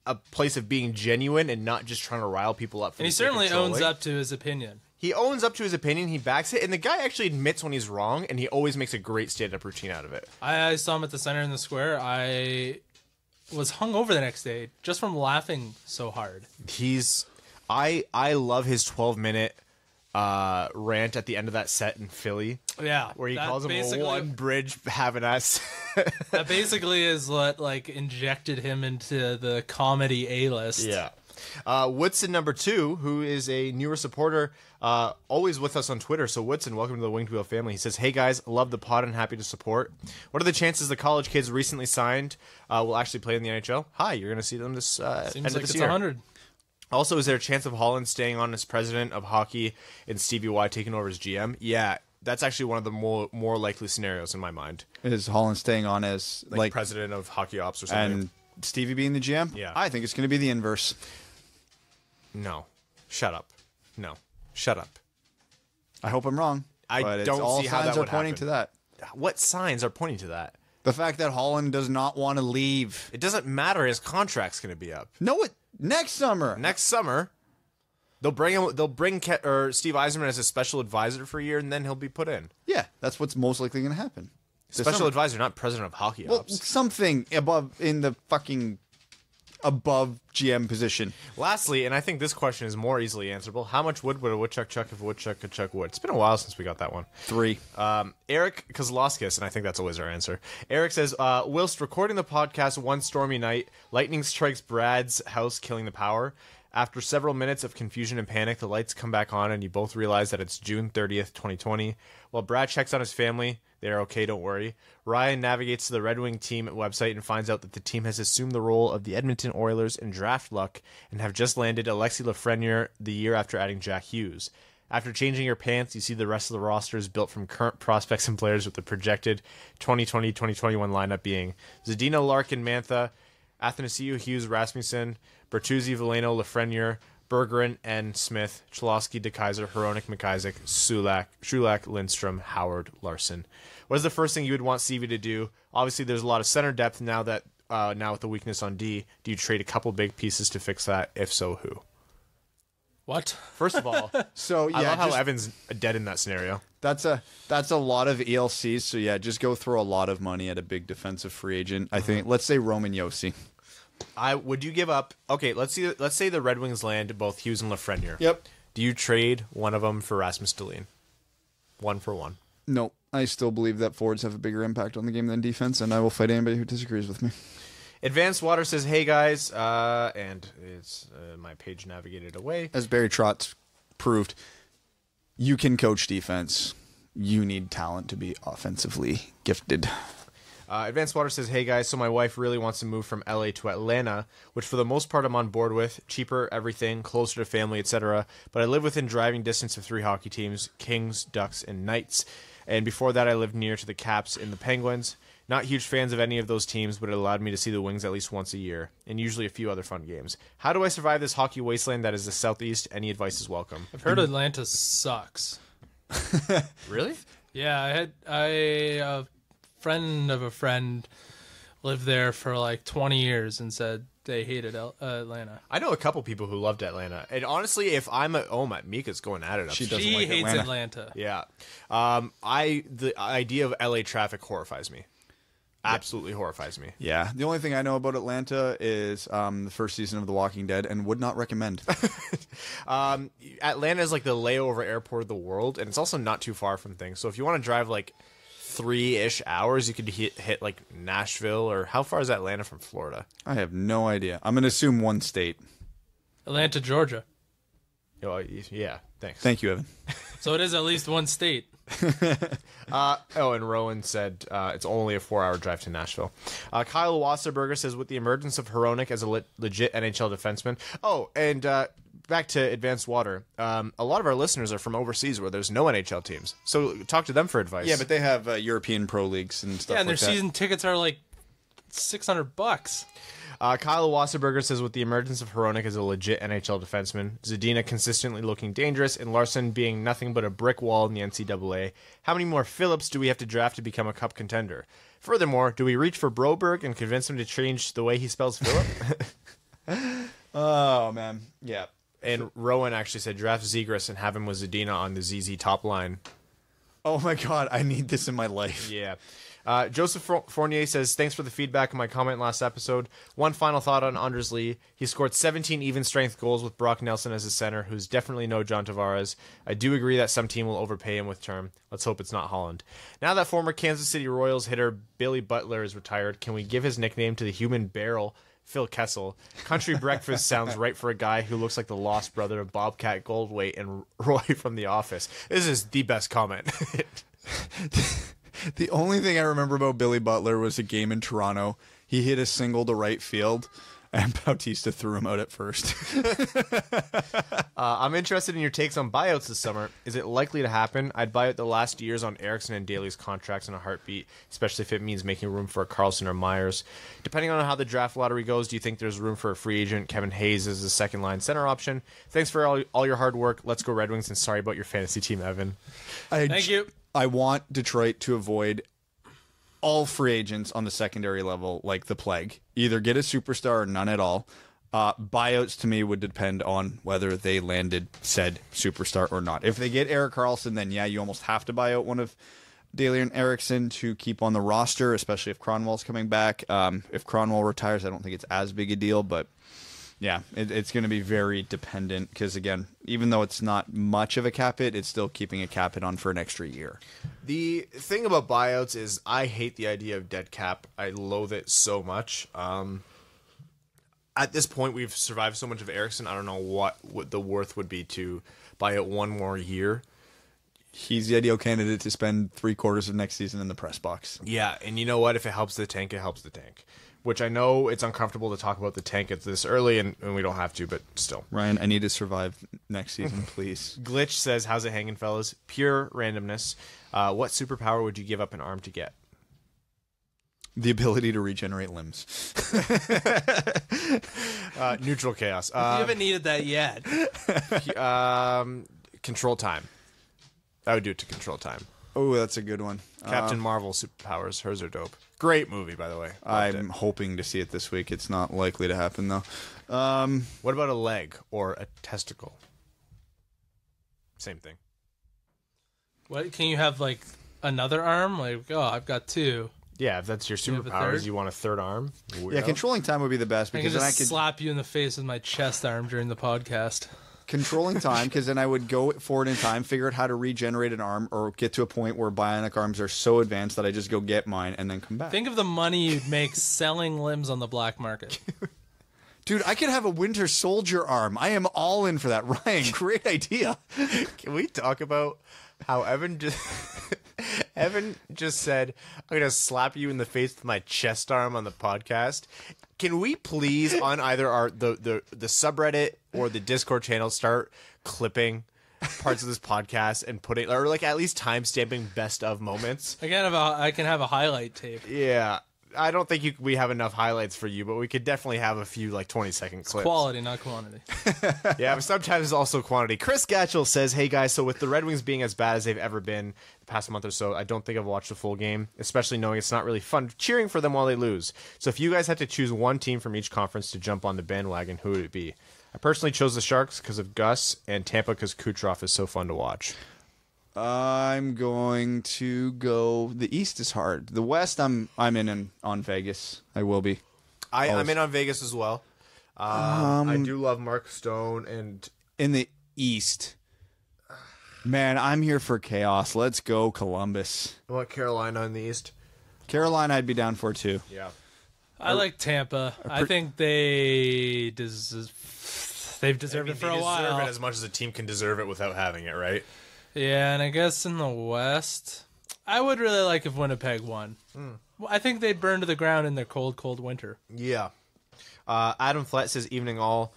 a place of being genuine and not just trying to rile people up. And he certainly owns up to his opinion. He owns up to his opinion. He backs it, and the guy actually admits when he's wrong, and he always makes a great stand-up routine out of it. I saw him at the Center in the Square. I was hungover the next day just from laughing so hard. I love his 12-minute rant at the end of that set in Philly. Yeah, where he calls him a one bridge having us. That basically is what like injected him into the comedy A-list. Yeah. Woodson number 2, who is a newer supporter, always with us on Twitter. So Woodson, welcome to the Winged Wheel family. He says, "Hey guys, love the pod and happy to support. What are the chances the college kids recently signed will actually play in the NHL? Hi, you're going to see them this end of this year. 100. Also, is there a chance of Holland staying on as president of hockey and Stevie Y taking over as GM? Yeah, that's actually one of the more likely scenarios in my mind. Is Holland staying on as like president of hockey ops or something? And Stevie being the GM? Yeah. I think it's going to be the inverse. No. Shut up. No. Shut up. I hope I'm wrong. I don't see how that would happen. All signs are pointing to that. What signs are pointing to that? The fact that Holland does not want to leave. It doesn't matter. His contract's going to be up. No, next summer. Next summer, they'll bring Steve Yzerman as a special advisor for a year, and then he'll be put in. Yeah, that's what's most likely going to happen. Special advisor, not president of hockey ops. Something above in the fucking above GM position. Lastly, and I think this question is more easily answerable: how much wood would a woodchuck chuck if a woodchuck could chuck wood? It's been a while since we got that one. 3. Eric Kozlowskis, and I think that's always our answer. Eric says, whilst recording the podcast one stormy night, lightning strikes Brad's house, killing the power. After several minutes of confusion and panic, the lights come back on, and you both realize that it's June 30th, 2020. While Brad checks on his family, they're okay, don't worry. Ryan navigates to the Red Wing team website and finds out that the team has assumed the role of the Edmonton Oilers in draft luck and have just landed Alexis Lafreniere the year after adding Jack Hughes. After changing your pants, you see the rest of the roster is built from current prospects and players, with the projected 2020-2021 lineup being Zadina, Larkin, Mantha, Athanasiou, Hughes, Rasmussen, Bertuzzi, Veleno, Lafreniere, Bergeron, and Smith, Cholowski, DeKaiser, Hronik, McIsaac, Shulak, Lindstrom, Howard, Larson. What is the first thing you would want Stevie to do? Obviously, there's a lot of center depth now with the weakness on D. Do you trade a couple big pieces to fix that? If so, who? What? First of all, so yeah, I love how Evan's dead in that scenario. That's a lot of ELCs. So yeah, just go throw a lot of money at a big defensive free agent. I think let's say Roman Josi. Would you give up? Okay, let's say the Red Wings land both Hughes and Lafreniere. Yep. Do you trade one of them for Rasmus Dahlin? 1 for 1. No, I still believe that forwards have a bigger impact on the game than defense, and I will fight anybody who disagrees with me. Advanced Water says, "Hey guys," and it's my page navigated away. As Barry Trotz proved, you can coach defense. You need talent to be offensively gifted. Advanced Water says, "Hey guys, so my wife really wants to move from LA to Atlanta, which for the most part I'm on board with. Cheaper, everything, closer to family, etc. But I live within driving distance of 3 hockey teams: Kings, Ducks, and Knights. And before that, I lived near to the Caps and the Penguins. Not huge fans of any of those teams, but it allowed me to see the Wings at least once a year, and usually a few other fun games. How do I survive this hockey wasteland that is the Southeast? Any advice is welcome." I've heard Atlanta sucks. Really? Yeah, a friend of a friend lived there for like 20 years and said they hated Atlanta. I know a couple people who loved Atlanta, and honestly, if I'm at Mika's going at it. She doesn't She like hates Atlanta. Atlanta. Yeah. The idea of LA traffic horrifies me. absolutely horrifies me. Yeah. The only thing I know about Atlanta is the first season of The Walking Dead, and would not recommend. Atlanta is like the layover airport of the world, and it's also not too far from things. So if you want to drive like 3-ish hours, you could hit like Nashville, or how far is Atlanta from Florida? I have no idea. I'm going to assume one state. Atlanta, Georgia. Oh, yeah, thanks. Thank you, Evan. So it is at least one state. And Rowan said it's only a 4-hour drive to Nashville. Kyle Wasserberger says, with the emergence of Hronik as a legit NHL defenseman. Oh, and back to Advanced Water. A lot of our listeners are from overseas where there's no NHL teams. So talk to them for advice. Yeah, but they have European pro leagues and stuff Yeah, and like their that. season tickets are like $600. Kyle Wasserberger says, with the emergence of Hronik as a legit NHL defenseman, Zadina consistently looking dangerous, and Larson being nothing but a brick wall in the NCAA, how many more Phillips do we have to draft to become a cup contender? Furthermore, do we reach for Broberg and convince him to change the way he spells Phillip? Oh, man. Yeah. And Rowan actually said, draft Zegras and have him with Zadina on the ZZ top line. Oh, my God. I need this in my life. Yeah. Joseph Fournier says, thanks for the feedback on my comment last episode. One final thought on Anders Lee. He scored 17 even-strength goals with Brock Nelson as his center, who's definitely no John Tavares. I do agree that some team will overpay him with term. Let's hope it's not Holland. Now that former Kansas City Royals hitter Billy Butler is retired, can we give his nickname to the human barrel, Phil Kessel? Country Breakfast sounds right for a guy who looks like the lost brother of Bobcat Goldthwait and Roy from The Office. This is the best comment. The only thing I remember about Billy Butler was a game in Toronto. He hit a single to right field, and Bautista threw him out at first. I'm interested in your takes on buyouts this summer. Is it likely to happen? I'd buy out the last years on Eriksson and Daly's contracts in a heartbeat, especially if it means making room for a Carlson or Myers. Depending on how the draft lottery goes, do you think there's room for a free agent? Kevin Hayes is a second-line center option. Thanks for all your hard work. Let's go Red Wings, and sorry about your fantasy team, Evan. Thank you. I want Detroit to avoid all free agents on the secondary level like the plague. Either get a superstar or none at all. Buyouts to me would depend on whether they landed said superstar or not. If they get Erik Karlsson, then yeah, you almost have to buy out one of Daly and Eriksson to keep on the roster, especially if Cronwall's coming back. If Cronwall retires, I don't think it's as big a deal, but yeah, it's going to be very dependent because, again, even though it's not much of a cap hit, it's still keeping a cap hit on for an extra year. The thing about buyouts is I hate the idea of dead cap. I loathe it so much. At this point, we've survived so much of Eriksson. I don't know what the worth would be to buy out one more year. He's the ideal candidate to spend 3/4 of next season in the press box. Yeah, and you know what? If it helps the tank, it helps the tank. Which I know it's uncomfortable to talk about the tank at this early, and we don't have to, but still. Ryan, I need to survive next season, please. Glitch says, how's it hanging, fellas? Pure randomness. What superpower would you give up an arm to get? The ability to regenerate limbs. Neutral chaos. You haven't needed that yet. Control time. I would do it to control time. Oh, that's a good one. Captain Marvel superpowers. Hers are dope. Great movie, by the way. I'm hoping to see it this week. It's not likely to happen, though. What about a leg or a testicle? Same thing. What, can you have like another arm? Like, oh, I've got two. Yeah, if that's your You have a superpowers, third? you want a third arm? Yeah, Weirdo. controlling time would be the best I can because then I just could slap you in the face with my chest arm during the podcast. controlling time because then I would go forward in time, figure out how to regenerate an arm, or get to a point where bionic arms are so advanced that I just go get mine and then come back. Think of the money you'd make selling limbs on the black market. Dude, I could have a Winter Soldier arm. I am all in for that. Ryan, great idea. Can we talk about how Evan just said, I'm going to slap you in the face with my chest arm on the podcast? Can we please, on either the subreddit or the Discord channel, start clipping parts of this podcast and putting, or like at least time-stamping best of moments? I can have a highlight tape. Yeah. I don't think we have enough highlights for you, but we could definitely have a few like 20-second clips. Quality, not quantity. Yeah, but sometimes also quantity. Chris Gatchell says, hey guys, so with the Red Wings being as bad as they've ever been the past month or so, I don't think I've watched a full game, especially knowing it's not really fun cheering for them while they lose. So if you guys had to choose one team from each conference to jump on the bandwagon, who would it be? I personally chose the Sharks because of Gus, and Tampa because Kucherov is so fun to watch. I'm going to go. The East is hard. The West, I'm in on Vegas. I will be. I'm in on Vegas as well. I do love Mark Stone, and In the East, man, I'm here for chaos. Let's go Columbus. I want Carolina in the East. Carolina, I'd be down for too. Yeah. I like Tampa. I think they've deserved it for a while. They deserve it as much as a team can deserve it without having it, right? Yeah, and I guess in the West, I would really like if Winnipeg won. Well, I think they'd burn to the ground in their cold, cold winter. Yeah. Adam Flett says, evening all.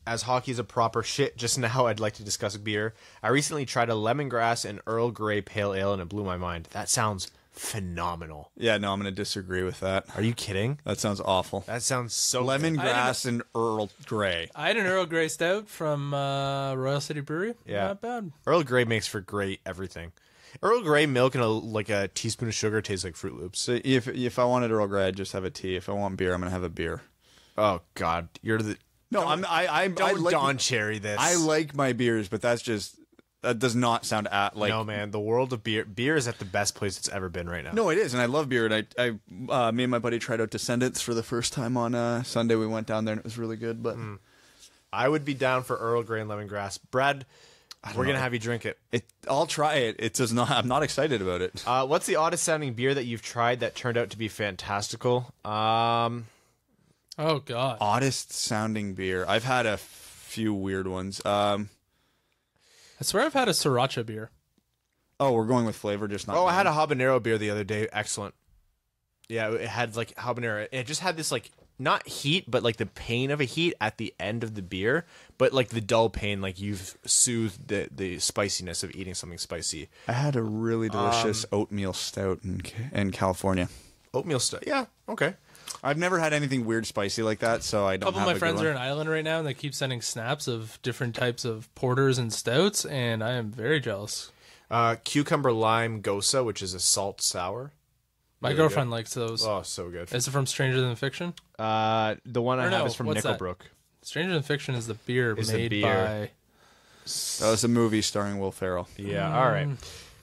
As hockey is a proper shit, just now I'd like to discuss beer. I recently tried a lemongrass and Earl Grey pale ale, and it blew my mind. That sounds phenomenal. Yeah, no, I'm going to disagree with that. Are you kidding? That sounds awful. That sounds so Lemongrass and Earl Grey. I had an Earl Grey stout from Royal City Brewery. Yeah. Not bad. Earl Grey makes for great everything. Earl Grey milk and a teaspoon of sugar tastes like Fruit Loops. So if I wanted Earl Grey, I'd just have a tea. If I want beer, I'm going to have a beer. Oh God, you're the Don't Don Cherry this. I like my beers, but that does not sound like. No, man, the world of beer is at the best place it's ever been right now. No, it is, and I love beer. And me and my buddy tried out Descendants for the first time on Sunday. We went down there, and it was really good. But I would be down for Earl Grey and lemongrass. Brad, we're gonna have you drink it. I'll try it. It does not. I'm not excited about it. What's the oddest sounding beer that you've tried that turned out to be fantastical? Oh God. Oddest sounding beer. I've had a few weird ones. I swear I've had a sriracha beer. Oh, we're going with flavor, just not. I had a habanero beer the other day. Excellent. Yeah, it had like habanero. It just had this like not heat, but like the pain of a heat at the end of the beer, but like the dull pain, like you've soothed the spiciness of eating something spicy. I had a really delicious oatmeal stout in California. Oatmeal stout. Yeah. Okay. I've never had anything weird spicy like that, so I don't. A couple have of my a friends good are one. in Ireland right now, and they keep sending snaps of different types of porters and stouts, and I am very jealous. Cucumber lime gosa, which is a salt sour. My Really girlfriend good. likes those. Oh, so good. Is it from Stranger Than Fiction? The one I Or have no, is from what's that? Nickelbrook. Stranger Than Fiction is the beer made by. That was a movie starring Will Ferrell. Yeah. All right.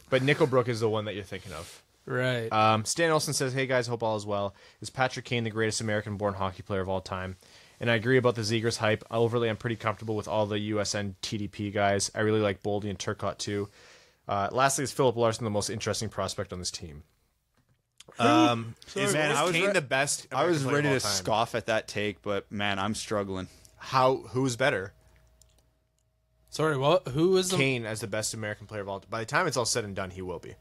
But Nickelbrook is the one that you're thinking of. Right. Stan Olsen says, "Hey guys, hope all is well. Is Patrick Kane the greatest American-born hockey player of all time?" And I agree about the Zegers hype. Overly, I'm pretty comfortable with all the USN TDP guys. I really like Boldy and Turcotte too. Lastly, is Philip Larson the most interesting prospect on this team? Is Kane the best? I was American player ready of all to time? scoff at that take, but man, I'm struggling. Who's better? Sorry, what? Who is the? Kane as the best American player of all time. By the time it's all said and done, he will be.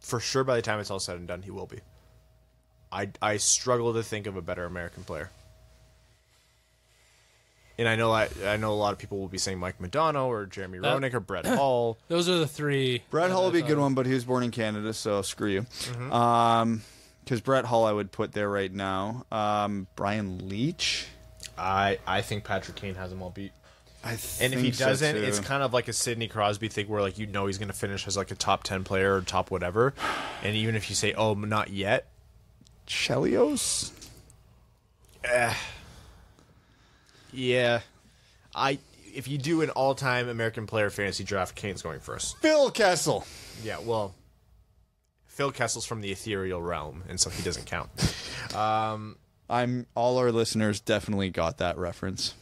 For sure, by the time it's all said and done, he will be. I struggle to think of a better American player. And I know a lot of people will be saying Mike Modano or Jeremy Roenick or Brett Hull. Those are the three. Brett Hull would be a good one, but he was born in Canada, so screw you. Because Brett Hull I would put there right now. Brian Leach. I think Patrick Kane has them all beat. And if he doesn't, it's kind of like a Sidney Crosby thing where like he's going to finish as like a top 10 player or top whatever. And even if you say, oh, not yet. Chelios? Yeah. If you do an all-time American player fantasy draft, Kane's going first. Phil Kessel. Yeah, well, Phil Kessel's from the ethereal realm, and so he doesn't count. All our listeners definitely got that reference.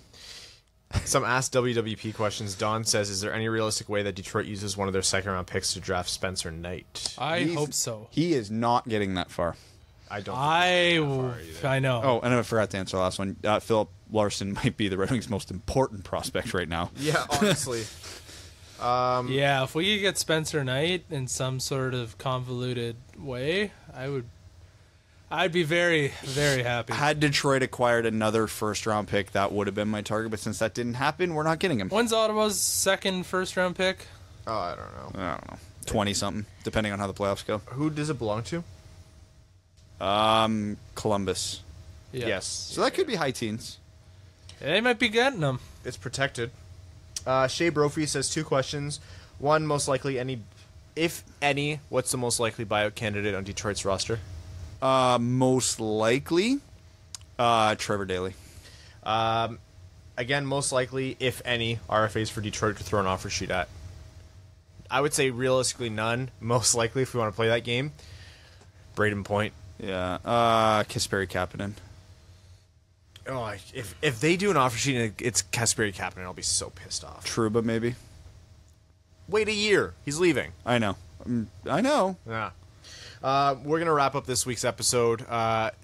Some Ask WWP questions. Don says, is there any realistic way that Detroit uses one of their second-round picks to draft Spencer Knight? I hope so. He is not getting that far. I don't I know. Oh, and I forgot to answer the last one. Philip Larson might be the Red Wings' most important prospect right now. Yeah, honestly. Yeah, if we could get Spencer Knight in some sort of convoluted way, I'd be very, very happy. Had Detroit acquired another first-round pick, that would have been my target. But since that didn't happen, we're not getting him. When's Ottawa's second first-round pick? Oh, I don't know. 20-something, depending on how the playoffs go. Who does it belong to? Columbus. Yeah. Yes. So that could be high teens. They might be getting them. It's protected. Shea Brophy says 2 questions. One, most likely if any, what's the most likely buyout candidate on Detroit's roster? Most likely, Trevor Daley. Again, most likely, if any, RFAs for Detroit to throw an offer sheet at. I would say realistically none. Most likely, if we want to play that game, Braden Point. Yeah. Kasperi Kapanen. Oh, if they do an offer sheet and it's Kasperi Kapanen, I'll be so pissed off. Truba, maybe. Wait a year. He's leaving. I know. I know. Yeah. We're going to wrap up this week's episode.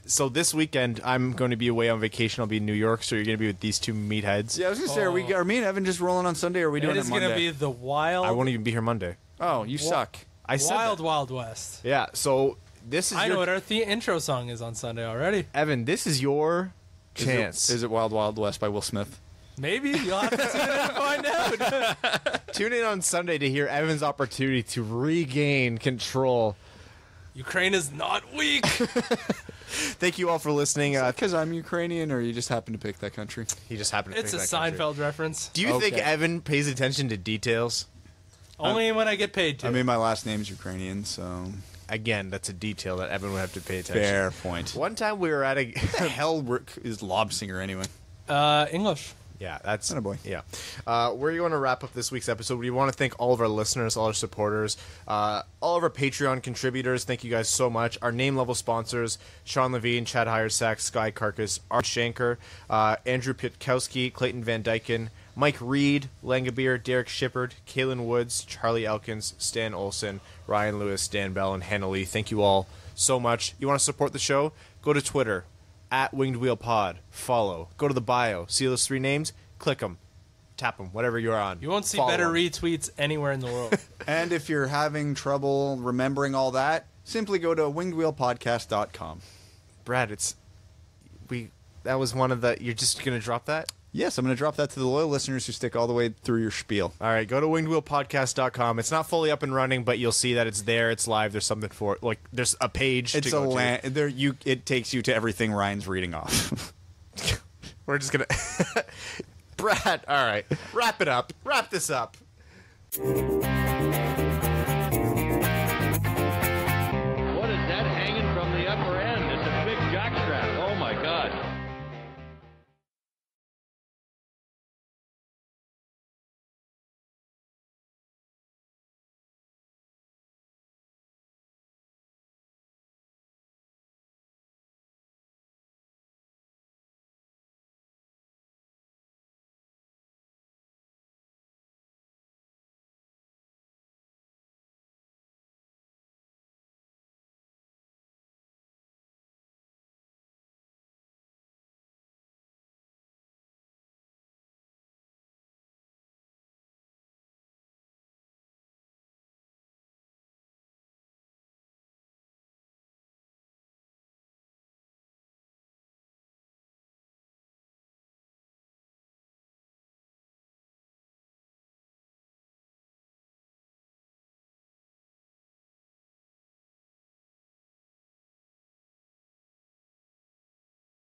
So this weekend, I'm going to be away on vacation. I'll be in New York, so you're going to be with these two meatheads. Yeah, I was going to say, are me and Evan just rolling on Sunday, or are we doing it Monday? It is going to be the wild... I won't even be here Monday. Oh, you suck. I said Wild that. Wild West. Yeah, so this is I know what our intro song is on Sunday already. Evan, this is your chance. Is it Wild Wild West by Will Smith? Maybe. You'll have to tune in and find out. Tune in on Sunday to hear Evan's opportunity to regain control. Ukraine is not weak. Thank you all for listening. Because I'm Ukrainian, or you just happen to pick that country? He just happened to It's pick a that country. Seinfeld reference. Do you think Okay. Evan pays attention to details? Only when I get paid to. I mean, my last name's Ukrainian, so... Again, that's a detail that Evan would have to pay attention. Fair point. One time we were at a... What the hell is Lob Singer, anyway? English. Yeah, that's... Attaboy. Yeah. We're going to wrap up this week's episode. We want to thank all of our listeners, all our supporters, all of our Patreon contributors. Thank you guys so much. Our name-level sponsors, Sean Levine, Chad Hiersack, Sky Carcass, Art Shanker, Andrew Pitkowski, Clayton Van Dyken, Mike Reed, Langabeer, Derek Shippard, Kaylin Woods, Charlie Elkins, Stan Olson, Ryan Lewis, Dan Bell, and Hannah Lee. Thank you all so much. You want to support the show? Go to Twitter, @WingedWheelPod. Follow. Go to the bio. See those three names? Click them. Tap them. Whatever you're on. You won't see Follow better 'em. retweets anywhere in the world. And if you're having trouble remembering all that, simply go to wingedwheelpodcast.com. Brad, that was one of the... You're just going to drop that? Yes, I'm going to drop that to the loyal listeners who stick all the way through your spiel. All right, go to wingedwheelpodcast.com. It's not fully up and running, but you'll see that it's there. It's live. There's something for it. Like, there's a page It's to a go land. There, it takes you to everything Ryan's reading off. to. We're just going to... Brad, all right. Wrap it up. Wrap this up.